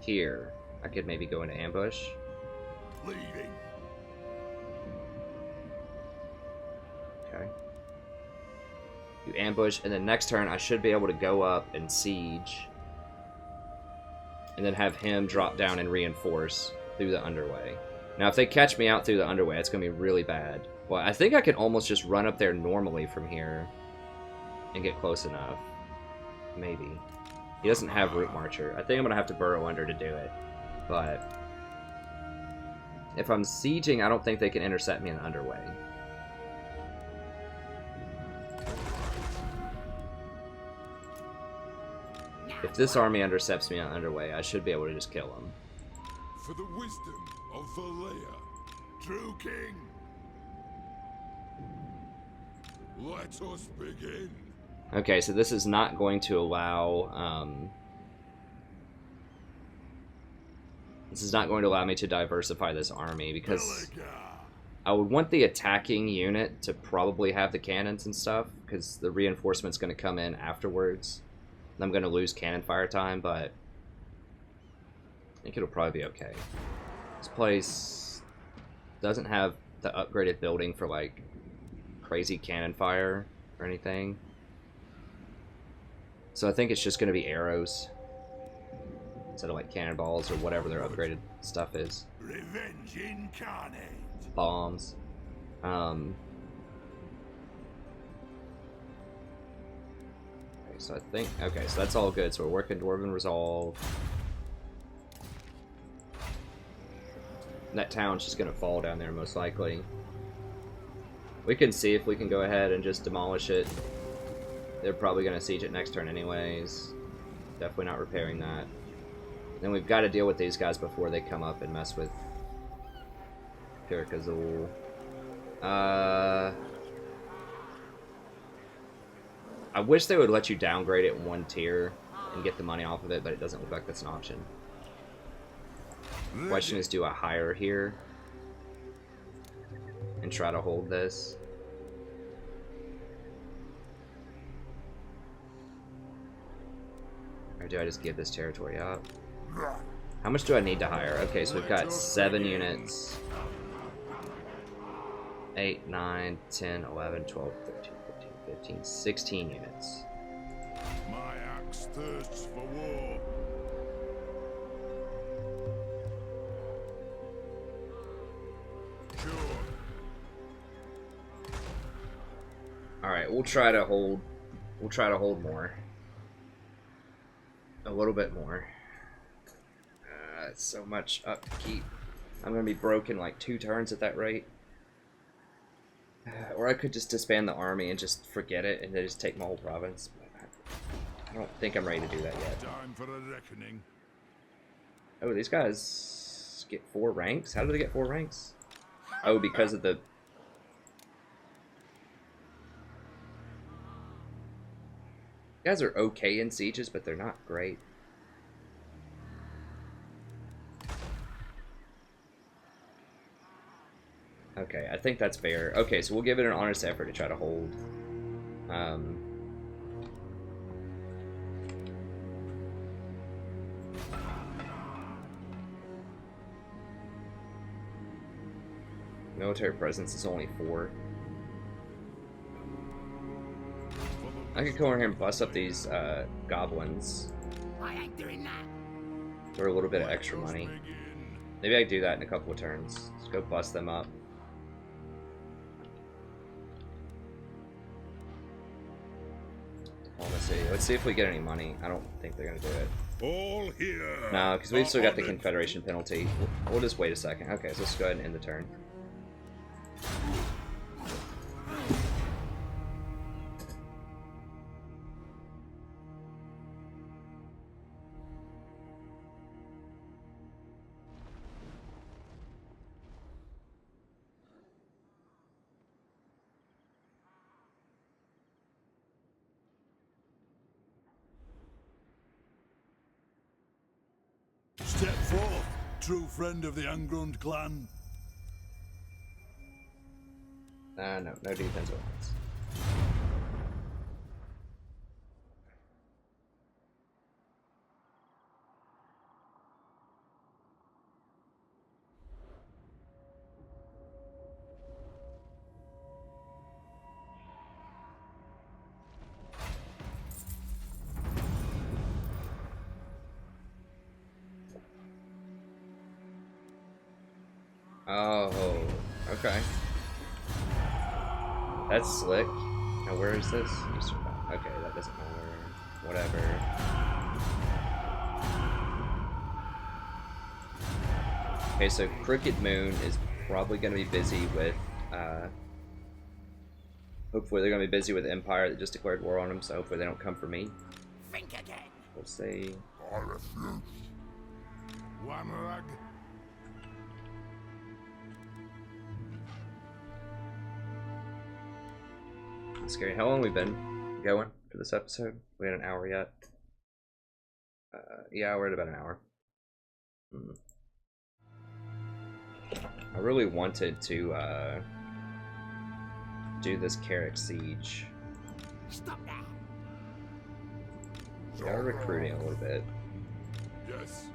here, I could maybe go into ambush. Leading. Okay. You ambush, and then next turn I should be able to go up and siege. And then have him drop down and reinforce through the underway. Now if they catch me out through the underway, it's going to be really bad. Well, I think I can almost just run up there normally from here. And get close enough. Maybe. He doesn't have Root Marcher. I think I'm going to have to burrow under to do it. But... if I'm sieging, I don't think they can intercept me in the underway. If this army intercepts me on underway, I should be able to just kill him. For the wisdom of Valea, true king. Let us begin. Okay, so this is not going to allow, this is not going to allow me to diversify this army, because Belegar. I would want the attacking unit to probably have the cannons and stuff, because the reinforcement's going to come in afterwards. And I'm going to lose cannon fire time, but I think it'll probably be okay. This place doesn't have the upgraded building for, like, crazy cannon fire or anything. So I think it's just going to be arrows instead of, like, cannonballs or whatever their upgraded stuff is. Revenge incarnate. Bombs. Okay, so I think, okay, so that's all good. So we're working Dwarven Resolve. And that town's just gonna fall down there most likely. We can see if we can go ahead and just demolish it. They're probably gonna siege it next turn anyways. Definitely not repairing that. Then we've got to deal with these guys before they come up and mess with Pirkazul. I wish they would let you downgrade it one tier and get the money off of it, but it doesn't look like that's an option. The question is, do I hire here and try to hold this? Or do I just give this territory up? How much do I need to hire? Okay, so we've got 7 units. 8, 9, 10, 11, 12, 13, 14, 15, 16 units. My axe thirsts for war. Sure. Alright, we'll try to hold more. A little bit more. It's so much upkeep. I'm gonna be broke in like 2 turns at that rate. Or I could just disband the army and just forget it and then just take my whole province. But I don't think I'm ready to do that yet. Time for a reckoning. Oh, these guys get 4 ranks? How do they get 4 ranks? Oh, because of the... You guys are okay in sieges, but they're not great. Okay, I think that's fair. Okay, so we'll give it an honest effort to try to hold. Military presence is only 4. I could come over here and bust up these goblins I ain't doing that. for a little bit of extra money. Maybe I could do that in a couple of turns. Just go bust them up. Let's see if we get any money. I don't think they're gonna do it. All here. No, because we've still got the Confederation penalty. We'll just wait a second. Okay, so let's go ahead and end the turn. Step forth, true friend of the Ungrund clan. No defense weapons. Oh, okay. That's slick. Now where is this? Okay, that doesn't matter. Whatever. Okay, so Crooked Moon is probably going to be busy with, hopefully they're going to be busy with Empire that just declared war on them, so hopefully they don't come for me. Think again. We'll say I refuse. One rug. scary. How long we been going for this episode? We had an hour yet. Yeah, we're at about an hour. I really wanted to do this Carrick siege. Stop that. Got recruiting a little bit. Yes.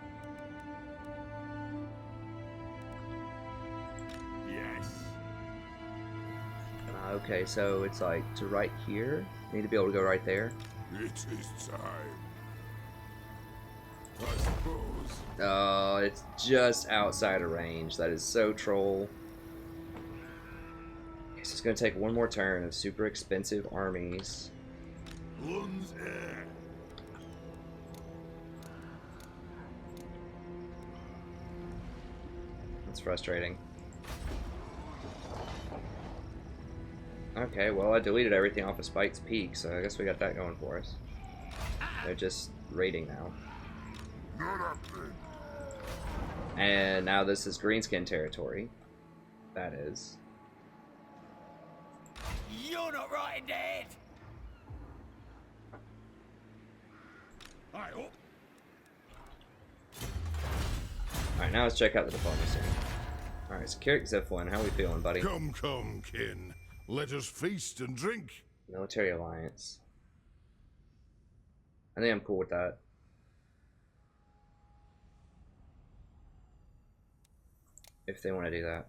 Yes. Okay, so it's like to right here. Need to be able to go right there. It is time. I suppose. Oh, it's just outside of range. That is so troll. Guess it's gonna take one more turn of super expensive armies. Lun's air. That's frustrating. Okay, well I deleted everything off of Spike's Peak, so I guess we got that going for us. They're just raiding now. Not a thing. And now this is Greenskin territory. That is. You're not right, Dad. I hope. Alright, now let's check out the diplomacy. Alright, so Carrick Ziflin, how we feeling, buddy? Come, come, kin. Let us feast and drink. Military alliance. I think I'm cool with that. If they want to do that.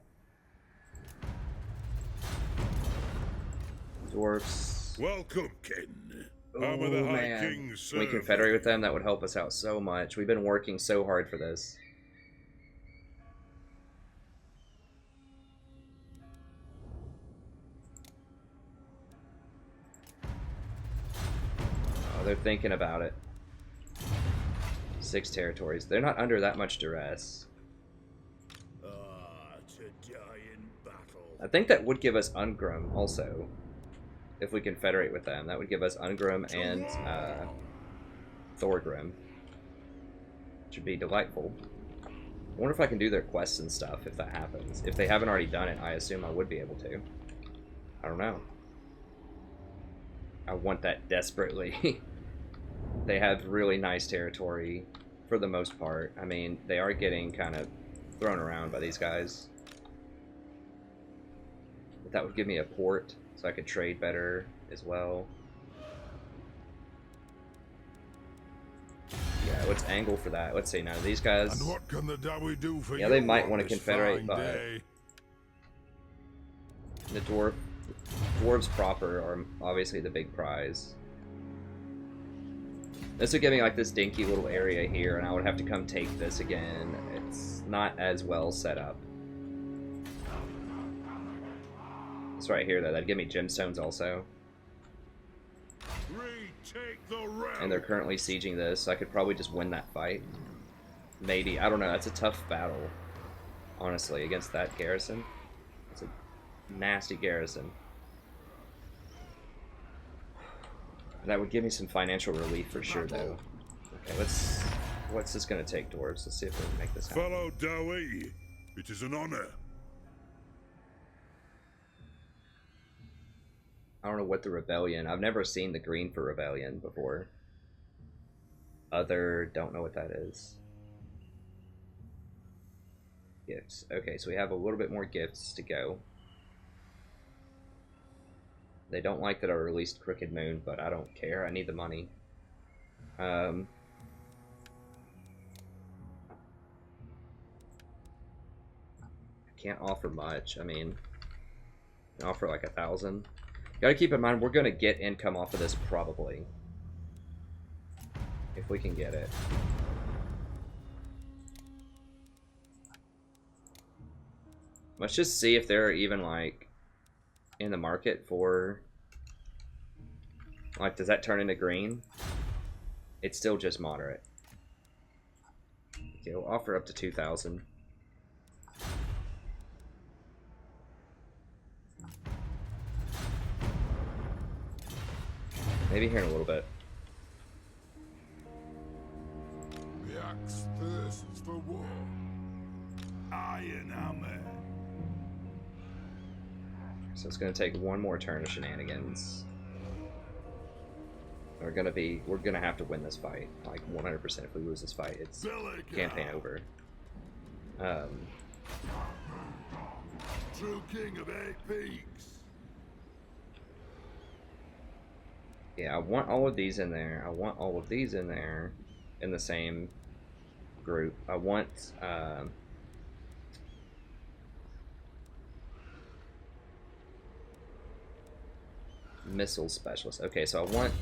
Dwarfs. Welcome, kin. Oh Armor the High man, King's can we serve. confederate with them? That would help us out so much. We've been working so hard for this. Oh, they're thinking about it. 6 territories. They're not under that much duress. To die in battle. I think that would give us Ungrim also. If we confederate with them, that would give us Ungrim and Thorgrim. Which would be delightful. I wonder if I can do their quests and stuff if that happens. If they haven't already done it, I assume I would be able to. I don't know. I want that desperately. They have really nice territory for the most part. I mean, they are getting kind of thrown around by these guys. But that would give me a port, so I could trade better as well. Yeah, what's angle for that? Let's see now. These guys. And what can the Dowie do for Yeah, you they might on want to this confederate, fine but day? the dwarves proper are obviously the big prize. This would give me like this dinky little area here, and I would have to come take this again. It's not as well set up. It's right here though. That'd give me gemstones also. Retake the realm. And they're currently sieging this, so I could probably just win that fight. Maybe. I don't know. That's a tough battle, honestly, against that garrison. It's a nasty garrison. That would give me some financial relief for sure, though. Okay, what's this gonna take, dwarves? Let's see if we can make this happen. Fellow Dowie, it is an honor. I don't know what the rebellion. I've never seen the green for rebellion before. Don't know what that is. Gifts. Okay, so we have a little bit more gifts to go. They don't like that I released Crooked Moon, but I don't care. I need the money. I can't offer much. I mean, I can offer like 1,000. Gotta keep in mind, we're gonna get income off of this probably. If we can get it. Let's just see if they're even like in the market for, like, does that turn into green? It's still just moderate. Okay, we'll offer up to 2,000. Maybe here in a little bit. for war. Iron hammer. So it's gonna take one more turn of shenanigans. We're gonna have to win this fight, like 100%. If we lose this fight, it's Belegar. campaign over. True king of 8 peaks. Yeah, I want all of these in there. I want all of these in there, in the same group. I want missile specialist. Okay, so I want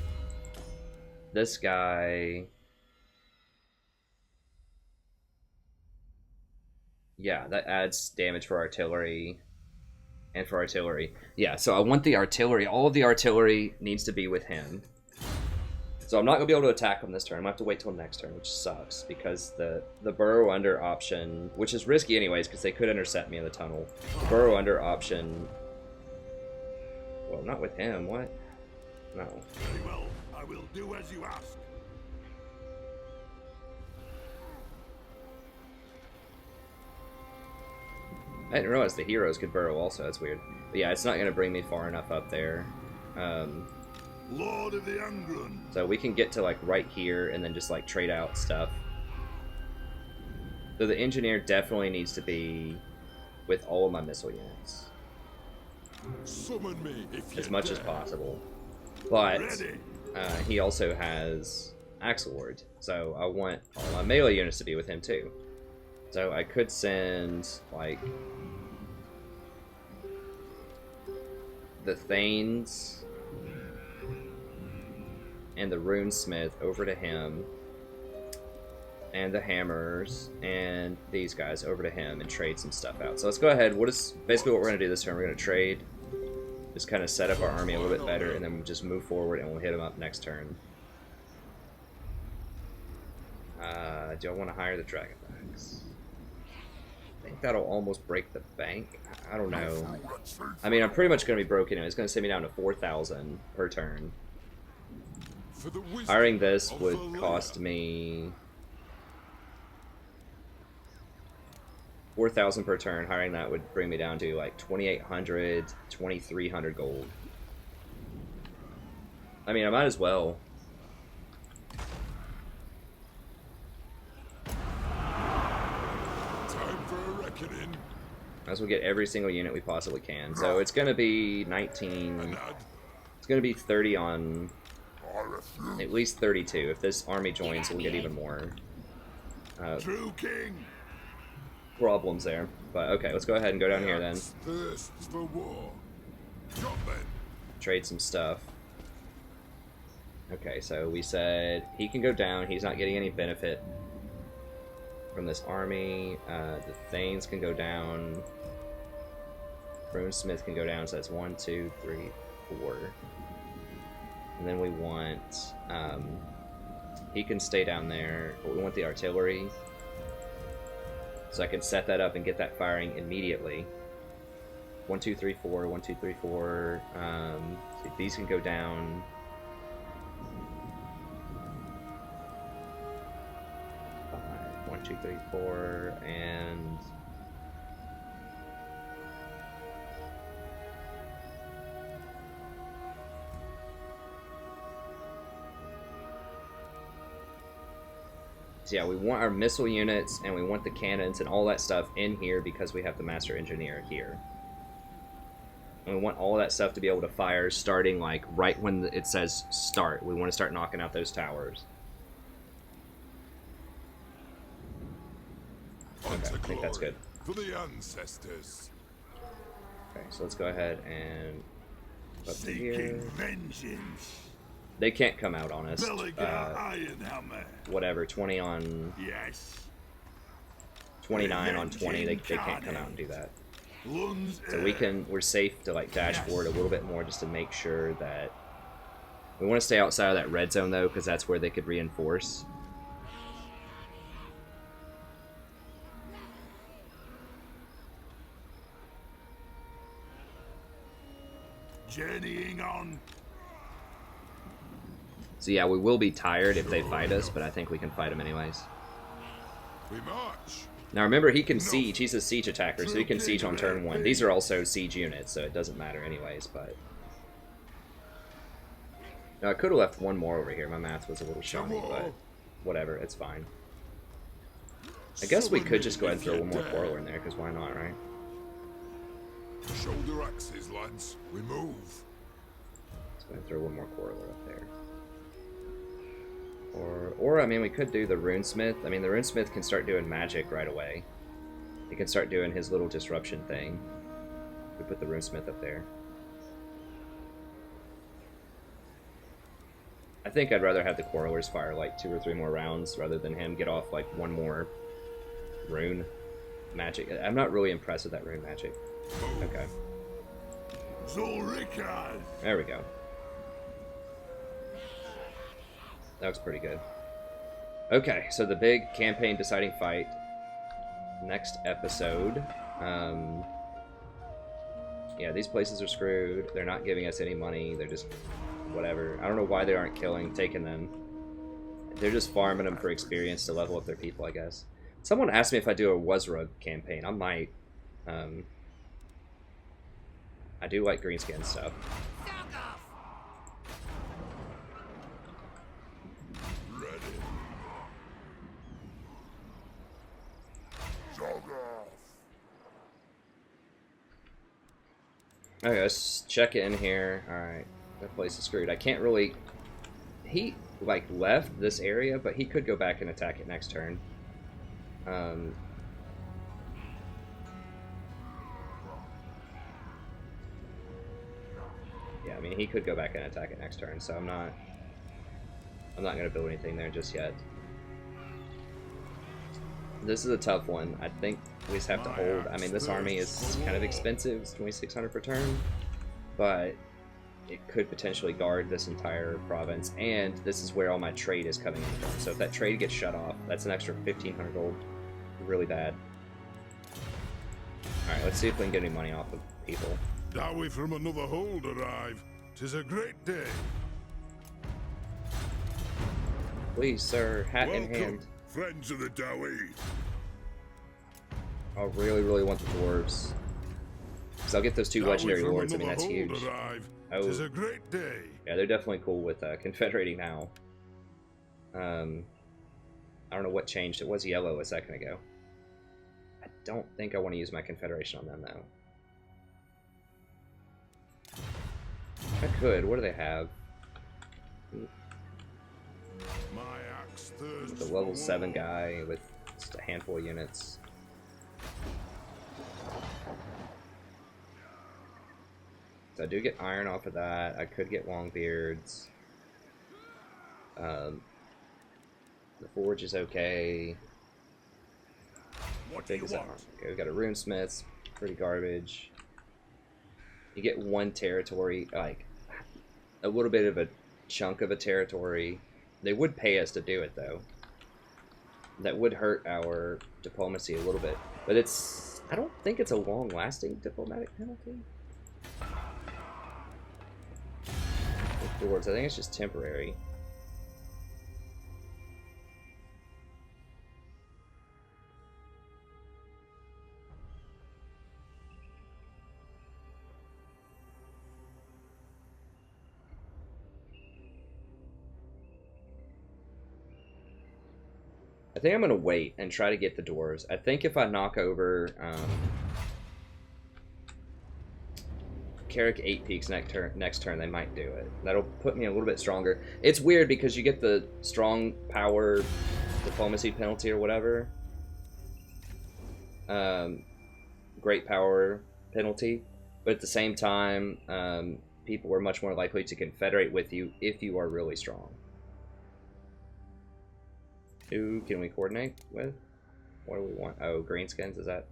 this guy. Yeah, that adds damage for artillery and for artillery. Yeah, so I want the artillery. All of the artillery needs to be with him. So I'm not going to be able to attack him this turn. I'm going to have to wait till next turn, which sucks, because the burrow under option, which is risky anyways, because they could intercept me in the tunnel. Burrow under option... Well, not with him. What? No. Very well. I will do as you ask. I didn't realize the heroes could burrow also. That's weird. But yeah, it's not going to bring me far enough up there. Lord of the Ungrun. So we can get to like right here and then just like trade out stuff. So the engineer definitely needs to be with all of my missile units. Summon me if you As much dare. as possible. But Ready. he also has Axelward. So I want all my melee units to be with him too. So I could send like the Thanes and the Runesmith over to him, and the Hammers and these guys over to him, and trade some stuff out. So let's go ahead. Basically what we're going to do this turn, we're going to trade, just kind of set up our army a little bit better, and then we'll just move forward and we'll hit them up next turn. Do I want to hire the Dragonbacks? I think that'll almost break the bank. I don't know. I mean, I'm pretty much going to be broken in. It's going to send me down to 4,000 per turn. For the wisdom Hiring this of would Belegar. cost me 4,000 per turn. Hiring that would bring me down to like 2,800, 2,300 gold. I mean, I might as well. Time for a reckoning. Might as well get every single unit we possibly can. So it's going to be 19. Anad. It's going to be 30 on I refuse. at least 32. If this army joins, we'll get even more True king. problems there. But okay, let's go ahead and go down here then. Thirst for war. Got men. Trade some stuff. Okay, so we said he can go down. He's not getting any benefit from this army. The Thanes can go down. Runesmith can go down. So that's 1, 2, 3, 4. And then we want he can stay down there, but we want the artillery. So I can set that up and get that firing immediately. 1, 2, 3, 4. 1, 2, 3, 4. So these can go down. 1, 2, 3, 4, and so yeah, we want our missile units and we want the cannons and all that stuff in here because we have the master engineer here. And we want all of that stuff to be able to fire starting like right when it says start. We want to start knocking out those towers. Okay, I think that's good. For the ancestors. Okay, so let's go ahead and up to here. Seeking vengeance. They can't come out on us. Belegar Iron hammer. Whatever, 20 on Yes. 29 on 20. They can't come out and do that. Lunds So we're safe to like dash forward a little bit more just to make sure that we want to stay outside of that red zone though, because that's where they could reinforce. journeying on. So yeah, we will be tired if they fight us, but I think we can fight them anyways. We march. Now remember, he can siege. He's a siege attacker, so he can siege on turn 1. These are also siege units, so it doesn't matter anyways, but... Now, I could have left one more over here. My math was a little shiny, but whatever, it's fine. I guess we could just go ahead and throw one more quarreler in there, because why not, right? Shoulder axes, lads. We move. Let's go ahead and throw one more quarreler up there. Or I mean, we could do the runesmith. I mean, the runesmith can start doing magic right away. He can start doing his little disruption thing. We put the runesmith up there. I think I'd rather have the quarrelers fire like 2 or 3 more rounds rather than him get off like 1 more rune magic. I'm not really impressed with that rune magic. Okay. There we go. That looks pretty good. Okay, so the big campaign deciding fight. Next episode. Yeah, these places are screwed. They're not giving us any money. They're just whatever. I don't know why they aren't taking them. They're just farming them for experience to level up their people, I guess. Someone asked me if I do a Wazra campaign. I might. I do like Greenskin stuff. Okay, let's check in here. Alright, that place is screwed. I can't really... He, like, left this area, but he could go back and attack it next turn. Yeah, I mean, he could go back and attack it next turn, so I'm not going to build anything there just yet. This is a tough one. I think we just have to hold. I mean, this army is kind of expensive. It's 2,600 per turn, but it could potentially guard this entire province, and this is where all my trade is coming in from. So if that trade gets shut off, that's an extra 1,500 gold. Really bad. Alright, let's see if we can get any money off of people. Dowie from another hold arrive. 'Tis a great day. Please, sir, hat in hand. Friends of the Dowie. I really, really want the dwarves. Because I'll get those 2 legendary lords. I mean, that's huge. Oh, a great day. Yeah, they're definitely cool with confederating now. I don't know what changed. It was yellow a second ago. I don't think I want to use my confederation on them, though. I could. What do they have? The level 7 guy with just a handful of units. So I do get iron off of that. I could get Longbeards. The forge is okay. How big is that? Okay, we've got a runesmith. Pretty garbage. You get 1 territory, like a little bit of a chunk of a territory. They would pay us to do it, though. That would hurt our diplomacy a little bit. But it's... I don't think it's a long-lasting diplomatic penalty. With dwarves, I think it's just temporary. I think I'm going to wait and try to get the dwarves. I think if I knock over Carrick 8 Peaks next turn, they might do it. That'll put me a little bit stronger. It's weird because you get the strong power diplomacy penalty or whatever. Great power penalty. But at the same time, people are much more likely to confederate with you if you are really strong. Who can we coordinate with? What do we want? Oh, Greenskins, is that?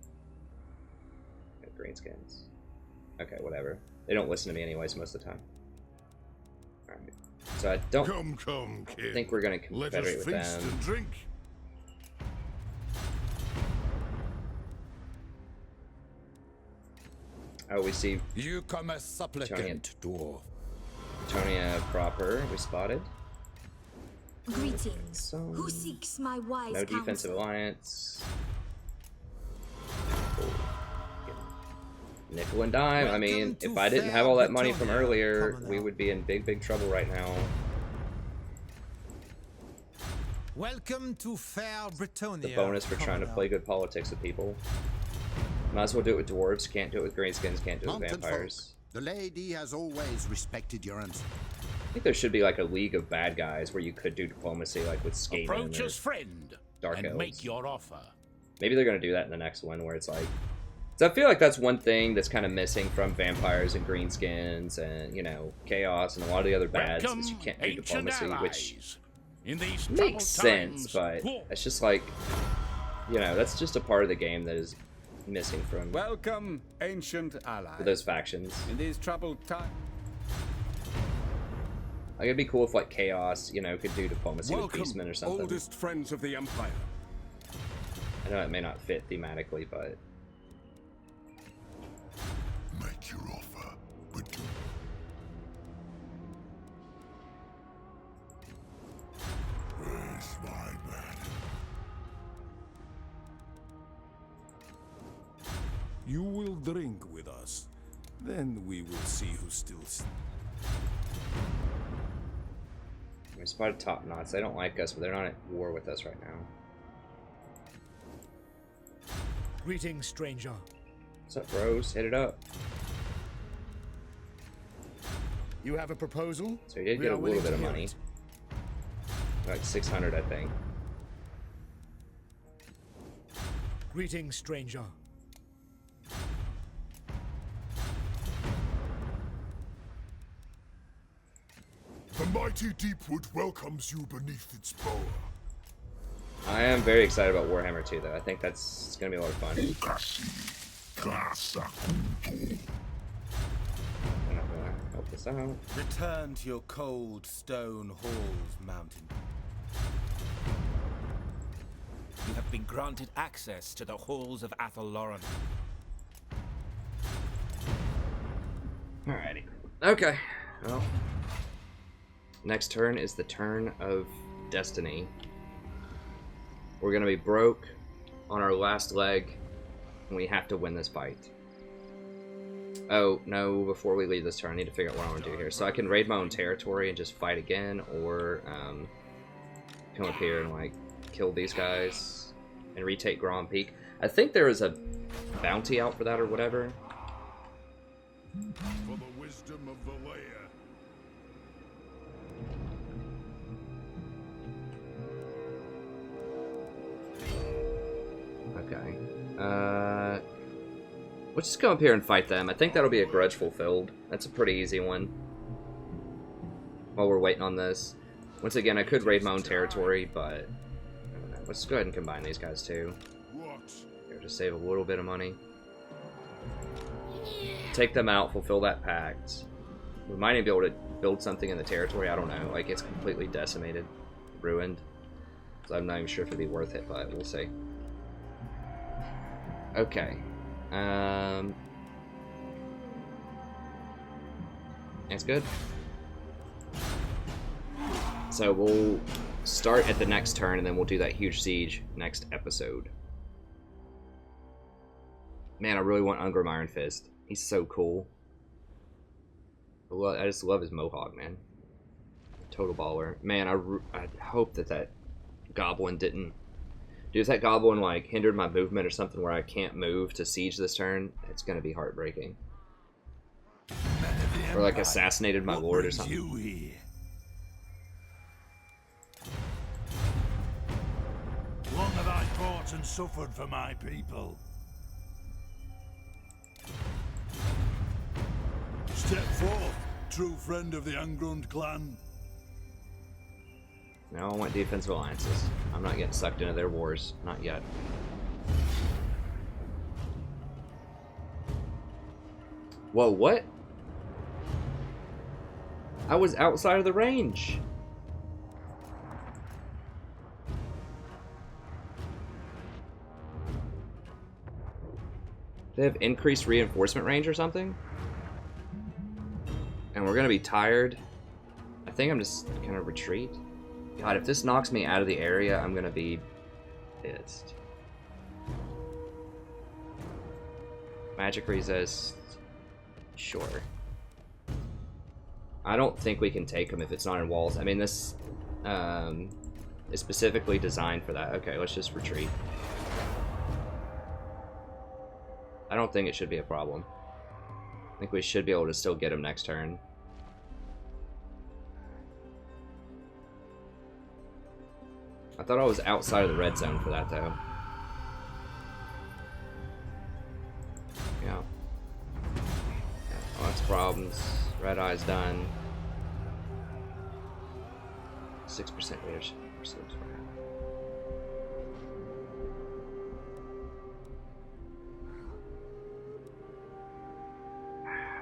Yeah, Greenskins. Okay, whatever. They don't listen to me anyways most of the time. Alright. So I don't think we're going to confederate with them. And drink. Oh, we see You come as supplicant, dwarf. Tonia proper, we spotted. Greetings. Who seeks my wise No defensive counsel? alliance. Nickel and dime. I mean, if I didn't have all that money from earlier, we would be in big trouble right now. Welcome to fair Britonia. The bonus for trying to play good politics with people. Might as well do it with dwarves. Can't do it with greenskins. Can't do it with vampires. The lady has always respected your answer. I think there should be like a league of bad guys where you could do diplomacy, like with Skaven Approach or as friend Dark and Elves. make your offer. Maybe they're gonna do that in the next one, where it's like. So I feel like that's one thing that's kind of missing from vampires and greenskins and, you know, chaos and a lot of the other bads Welcome, is you can't do ancient diplomacy, which allies. In these makes sense, times, but it's just like, you know, that's just a part of the game that is missing from Welcome, ancient allies. those factions. In these troubled times. Like, it'd be cool if, like, chaos, you know, could do diplomacy with beastmen or something. Oldest friends of the Empire. I know it may not fit thematically, but Make your offer, but do where's my man? You will drink with us. Then we will see who still. we spotted top knots. They don't like us, but they're not at war with us right now. Greetings, stranger. What's up, bros? Hit it up. You have a proposal? So he did We get are a little willing bit to of hear money. it. Like 600, I think. Greetings, stranger. The mighty Deepwood welcomes you beneath its bower. I am very excited about Warhammer 2, though. I think it's going to be a lot of fun. I'm not going to help this out. Return to your cold stone halls, mountain. You have been granted access to the halls of Athelloran. Alrighty. Okay. Well, next turn is the turn of destiny. We're gonna be broke on our last leg, and we have to win this fight. Oh, no, before we leave this turn, I need to figure out what I want to do here. So I can raid my own territory and just fight again, or come up here and, like, kill these guys and retake Grand Peak. I think there is a bounty out for that or whatever. For the wisdom of the lair. Okay. Let's just come up here and fight them. I think that'll be a grudge fulfilled. That's a pretty easy one. While we're waiting on this. Once again, I could raid my own territory, but I don't know. Let's go ahead and combine these guys too. What? Here, just save a little bit of money. Take them out, fulfill that pact. We might even be able to build something in the territory. I don't know. Like, it's completely decimated, ruined. So I'm not even sure if it'd be worth it, but we'll see. Okay. That's good. So we'll start at the next turn, and then we'll do that huge siege next episode. Man, I really want Ungram Iron Fist. He's so cool. I just love his mohawk, man. Total baller. Man, I hope that goblin didn't... Dude, if that goblin, like, hindered my movement or something where I can't move to siege this turn, it's gonna be heartbreaking. Or, like, assassinated my lord or something. You here? Long have I fought and suffered for my people. Step forth, true friend of the Ungrund clan. No, I want defensive alliances. I'm not getting sucked into their wars. Not yet. Whoa, what? I was outside of the range. They have increased reinforcement range or something? And we're gonna be tired. I think I'm just gonna retreat. God, if this knocks me out of the area, I'm gonna be pissed. Magic resist. Sure. I don't think we can take them if it's not in walls. I mean, this is specifically designed for that. Okay, let's just retreat. I don't think it should be a problem. I think we should be able to still get him next turn. I thought I was outside of the red zone for that, though. Yeah. Lots of problems. Red eye's done. 6% leadership.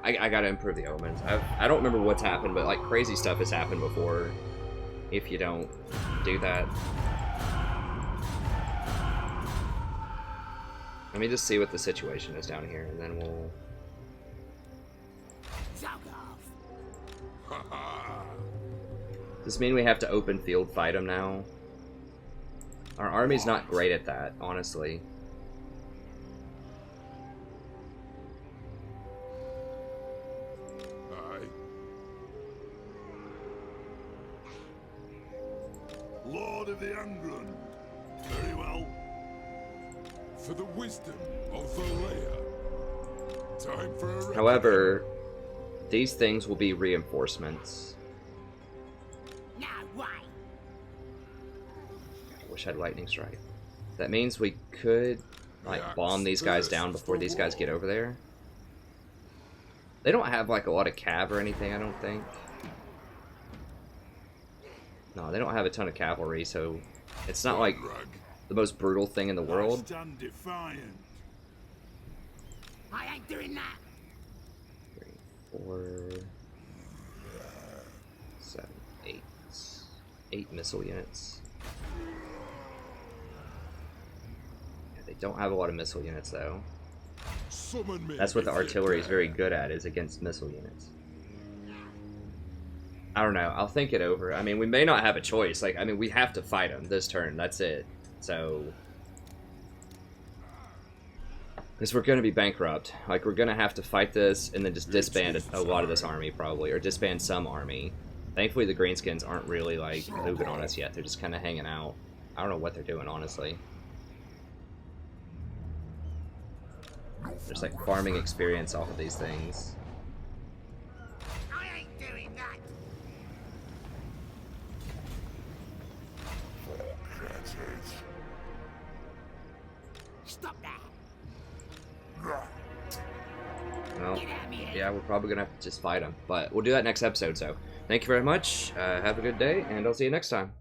I gotta improve the omens. I don't remember what's happened, but like crazy stuff has happened before if you don't do that. Let me just see what the situation is down here, and then we'll... Does this mean we have to open field fight them now? Our army's not great at that, honestly. Lord of the Angrun. Very well. For the wisdom of Belegar. Time for a However, these things will be reinforcements. Now why? I wish I had lightning strike. That means we could like bomb these guys down before these guys get over there. They don't have like a lot of cav or anything, I don't think. No, they don't have a ton of cavalry, so it's not like the most brutal thing in the world. Stand defiant. I ain't doing that. 3, 4, 7, 8. 8 missile units. Yeah, they don't have a lot of missile units, though. Summon me. That's what the if you artillery is dare. very good at, is against missile units. I don't know. I'll think it over. I mean, we may not have a choice. Like, I mean, we have to fight them this turn. That's it. So, because we're going to be bankrupt. Like, we're going to have to fight this and then just disband a lot of this army, probably. Or disband some army. Thankfully, the Greenskins aren't really, like, moving on us yet. They're just kind of hanging out. I don't know what they're doing, honestly. There's, like, farming experience off of these things. I ain't doing that. Stop that. Well, yeah, we're probably going to have to just fight them. But we'll do that next episode, so thank you very much. Have a good day, and I'll see you next time.